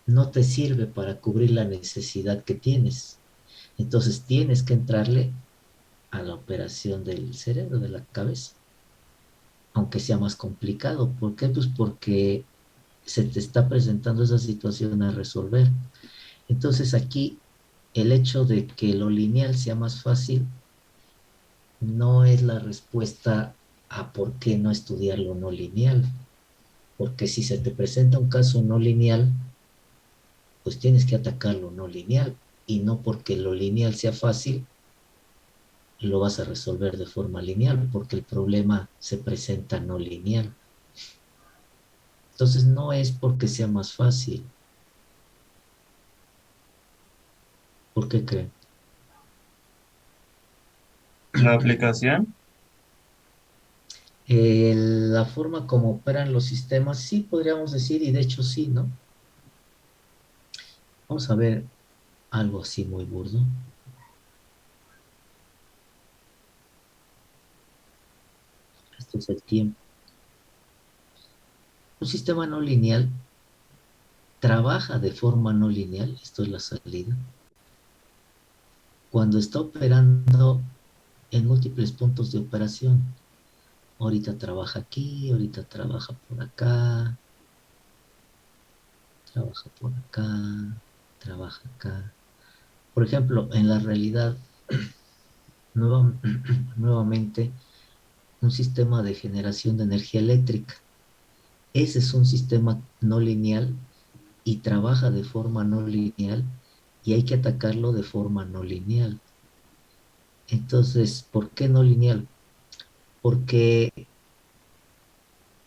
no te sirve para cubrir la necesidad que tienes. Entonces tienes que entrarle a la operación del cerebro, de la cabeza, aunque sea más complicado. ¿Por qué? Pues porque se te está presentando esa situación a resolver. Entonces aquí el hecho de que lo lineal sea más fácil no es la respuesta a por qué no estudiar lo no lineal. Porque si se te presenta un caso no lineal, pues tienes que atacar lo no lineal. Y no porque lo lineal sea fácil, lo vas a resolver de forma lineal, porque el problema se presenta no lineal. Entonces no es porque sea más fácil. ¿Por qué creen? La aplicación, La forma como operan los sistemas, sí podríamos decir, y de hecho sí, ¿no? Vamos a ver algo así muy burdo. Esto es el tiempo. Un sistema no lineal trabaja de forma no lineal, esto es la salida, cuando está operando en múltiples puntos de operación. Ahorita trabaja aquí, ahorita trabaja por acá, trabaja acá. Por ejemplo, en la realidad, nueva- nuevamente, un sistema de generación de energía eléctrica. Ese es un sistema no lineal y trabaja de forma no lineal y hay que atacarlo de forma no lineal. Entonces, ¿por qué no lineal? Porque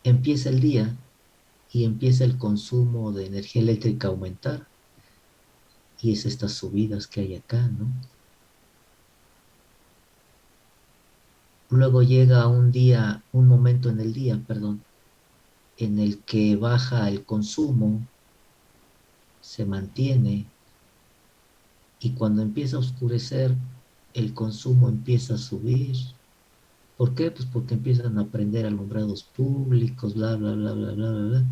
empieza el día y empieza el consumo de energía eléctrica a aumentar y es estas subidas que hay acá, ¿no? Luego llega un día, un momento en el día, perdón, en el que baja el consumo, se mantiene y cuando empieza a oscurecer, el consumo empieza a subir. ¿Por qué? Pues porque empiezan a prender alumbrados públicos, bla, bla, bla, bla, bla, bla, bla.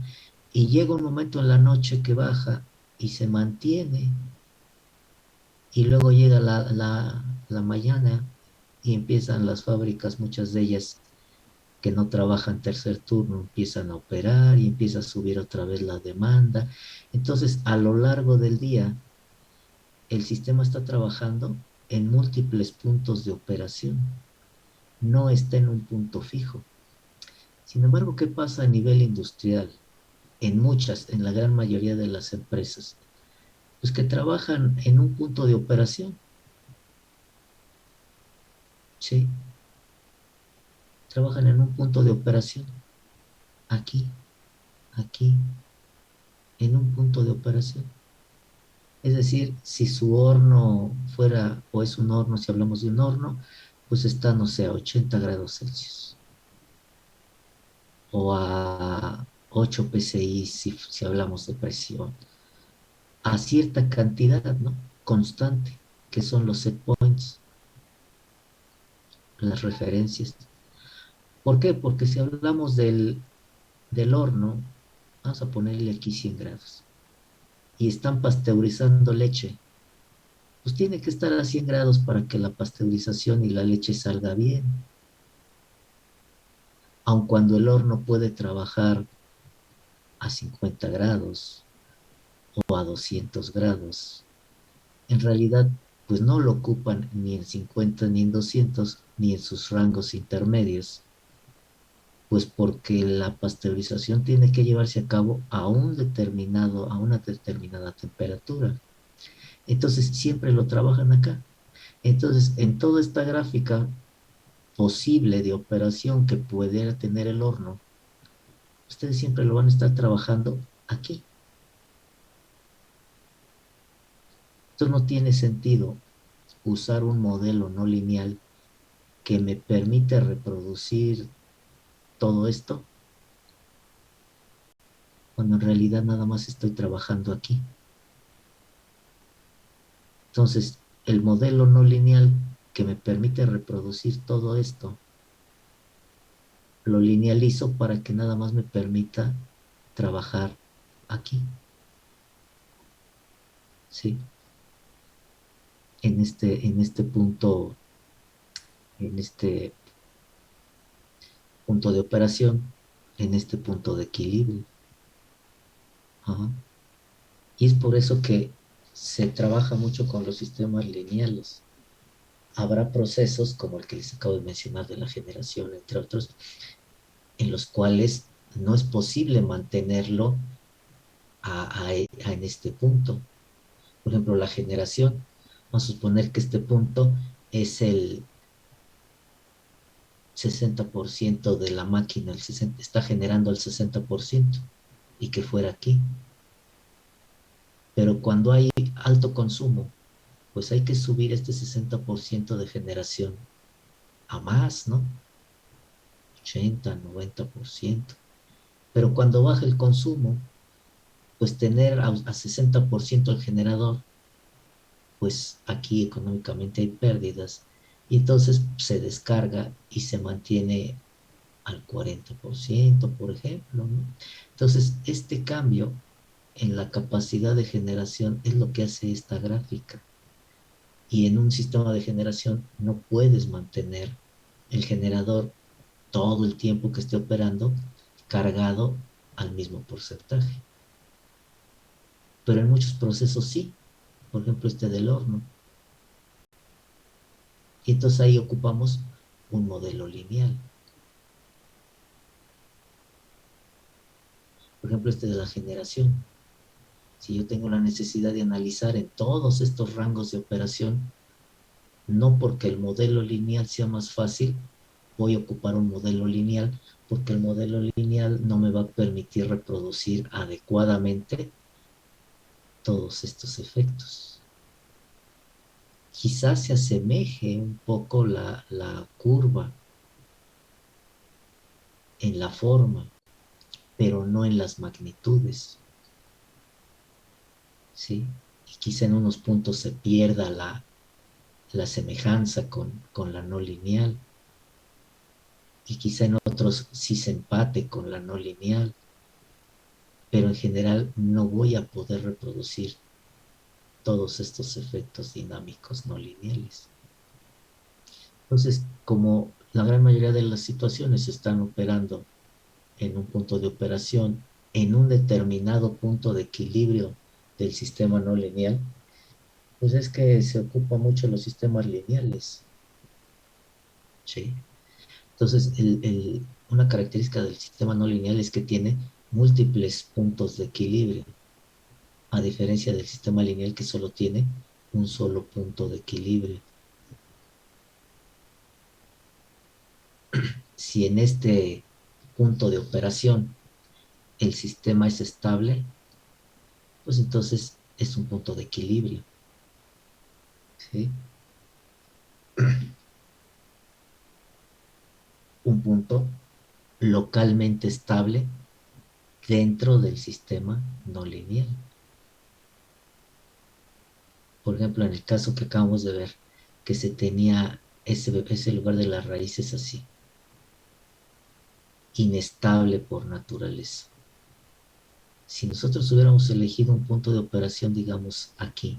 Y llega un momento en la noche que baja y se mantiene. Y luego llega la mañana y empiezan las fábricas, muchas de ellas que no trabajan tercer turno, empiezan a operar y empieza a subir otra vez la demanda. Entonces, a lo largo del día, el sistema está trabajando en múltiples puntos de operación, no está en un punto fijo. Sin embargo, ¿qué pasa a nivel industrial? En la gran mayoría de las empresas, pues que trabajan en un punto de operación, ¿sí? Trabajan en un punto de operación, aquí, aquí, en un punto de operación. Es decir, si su horno fuera, o es un horno, si hablamos de un horno, pues está, no sé, a 80 grados Celsius, o a 8 PSI si hablamos de presión, a cierta cantidad, ¿no? Constante, que son los set points, las referencias. ¿Por qué? Porque si hablamos del horno, vamos a ponerle aquí 100 grados, y están pasteurizando leche, pues tiene que estar a 100 grados para que la pasteurización y la leche salga bien, aun cuando el horno puede trabajar a 50 grados o a 200 grados. En realidad, pues no lo ocupan ni en 50 ni en 200 ni en sus rangos intermedios, pues porque la pasteurización tiene que llevarse a cabo a a una determinada temperatura. Entonces siempre lo trabajan acá. Entonces, en toda esta gráfica posible de operación que pudiera tener el horno, ustedes siempre lo van a estar trabajando aquí. Entonces no tiene sentido usar un modelo no lineal que me permite reproducir todo esto, cuando en realidad nada más estoy trabajando aquí. Entonces, el modelo no lineal que me permite reproducir todo esto, lo linealizo para que nada más me permita trabajar aquí, ¿sí? En este en este punto de operación, en este punto de equilibrio. Ajá. Y es por eso que se trabaja mucho con los sistemas lineales. Habrá procesos como el que les acabo de mencionar de la generación, entre otros, en los cuales no es posible mantenerlo en este punto. Por ejemplo, la generación. Vamos a suponer que este punto es el 60% de la máquina, está generando el 60% y que fuera aquí. Pero cuando hay alto consumo, pues hay que subir este 60% de generación a más, ¿no? 80, 90%. Pero cuando baja el consumo, pues tener a 60% el generador, pues aquí económicamente hay pérdidas y entonces se descarga y se mantiene al 40%, por ejemplo, ¿no? Entonces, este cambio en la capacidad de generación es lo que hace esta gráfica. Y en un sistema de generación no puedes mantener el generador todo el tiempo que esté operando cargado al mismo porcentaje. Pero en muchos procesos sí, por ejemplo este del horno. Y entonces ahí ocupamos un modelo lineal. Por ejemplo este de la generación. Si yo tengo la necesidad de analizar en todos estos rangos de operación, no porque el modelo lineal sea más fácil, voy a ocupar un modelo lineal, porque el modelo lineal no me va a permitir reproducir adecuadamente todos estos efectos. Quizás se asemeje un poco la curva en la forma, pero no en las magnitudes, ¿sí? Y quizá en unos puntos se pierda la semejanza con la no lineal, y quizá en otros sí se empate con la no lineal, pero en general no voy a poder reproducir todos estos efectos dinámicos no lineales. Entonces, como la gran mayoría de las situaciones están operando en un punto de operación, en un determinado punto de equilibrio del sistema no lineal, pues es que se ocupa mucho los sistemas lineales. ¿Sí? Entonces, una característica del sistema no lineal es que tiene múltiples puntos de equilibrio, a diferencia del sistema lineal que solo tiene un solo punto de equilibrio. Si en este punto de operación el sistema es estable, pues entonces es un punto de equilibrio. ¿Sí? Un punto localmente estable dentro del sistema no lineal. Por ejemplo, en el caso que acabamos de ver, que se tenía ese lugar de las raíces así, inestable por naturaleza. Si nosotros hubiéramos elegido un punto de operación, digamos, aquí,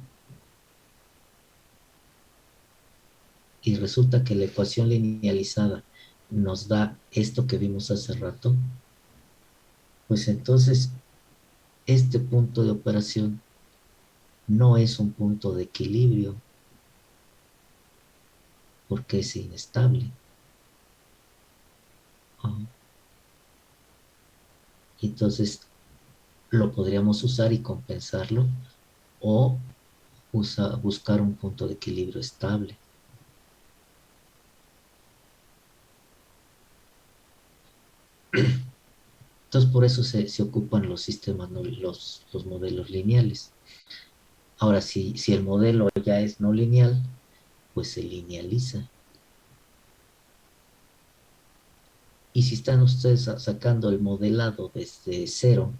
y resulta que la ecuación linealizada nos da esto que vimos hace rato, pues entonces este punto de operación no es un punto de equilibrio porque es inestable. Y entonces lo podríamos usar y compensarlo o buscar un punto de equilibrio estable. Entonces por eso se ocupan los sistemas, ¿no? los modelos lineales. Ahora, si el modelo ya es no lineal, pues se linealiza. Y si están ustedes sacando el modelado desde cero,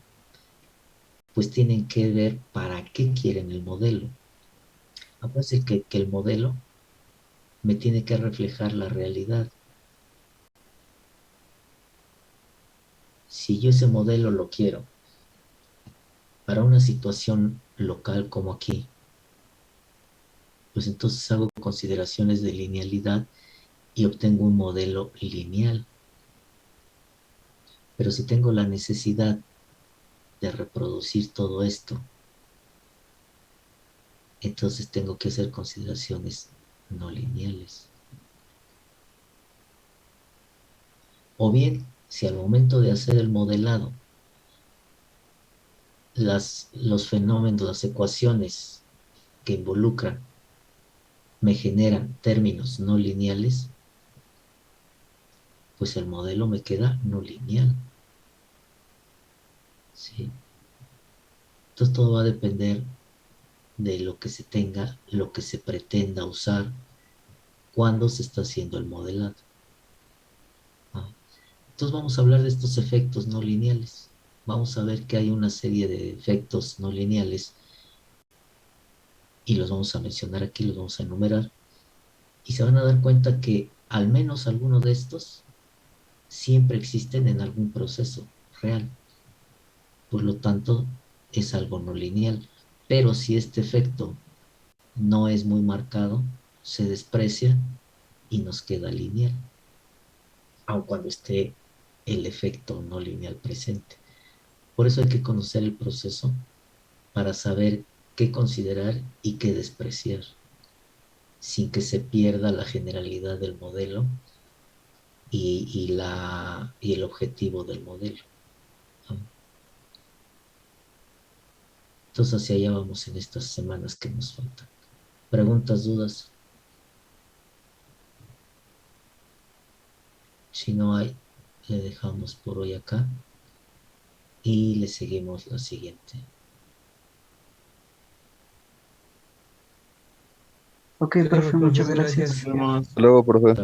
pues tienen que ver para qué quieren el modelo. Acuérdense que el modelo me tiene que reflejar la realidad. Si yo ese modelo lo quiero para una situación local como aquí, pues entonces hago consideraciones de linealidad y obtengo un modelo lineal. Pero si tengo la necesidad de reproducir todo esto, entonces tengo que hacer consideraciones no lineales. O bien, si al momento de hacer el modelado, los fenómenos, las ecuaciones que involucran me generan términos no lineales, pues el modelo me queda no lineal. ¿Sí? Entonces todo va a depender de lo que se tenga, lo que se pretenda usar cuando se está haciendo el modelado. ¿Ah? Entonces vamos a hablar de estos efectos no lineales. Vamos a ver que hay una serie de efectos no lineales y los vamos a mencionar aquí, los vamos a enumerar. Y se van a dar cuenta que al menos alguno de estos siempre existen en algún proceso real. Por lo tanto, es algo no lineal. Pero si este efecto no es muy marcado, se desprecia y nos queda lineal, aun cuando esté el efecto no lineal presente. Por eso hay que conocer el proceso para saber qué considerar y qué despreciar, sin que se pierda la generalidad del modelo y el objetivo del modelo. ¿No? Entonces hacia allá vamos en estas semanas que nos faltan. ¿Preguntas, dudas? Si no hay, le dejamos por hoy acá y le seguimos la siguiente. Ok, Claro, profe, muchas profe, gracias. gracias. Nos vemos. Hasta luego, profe.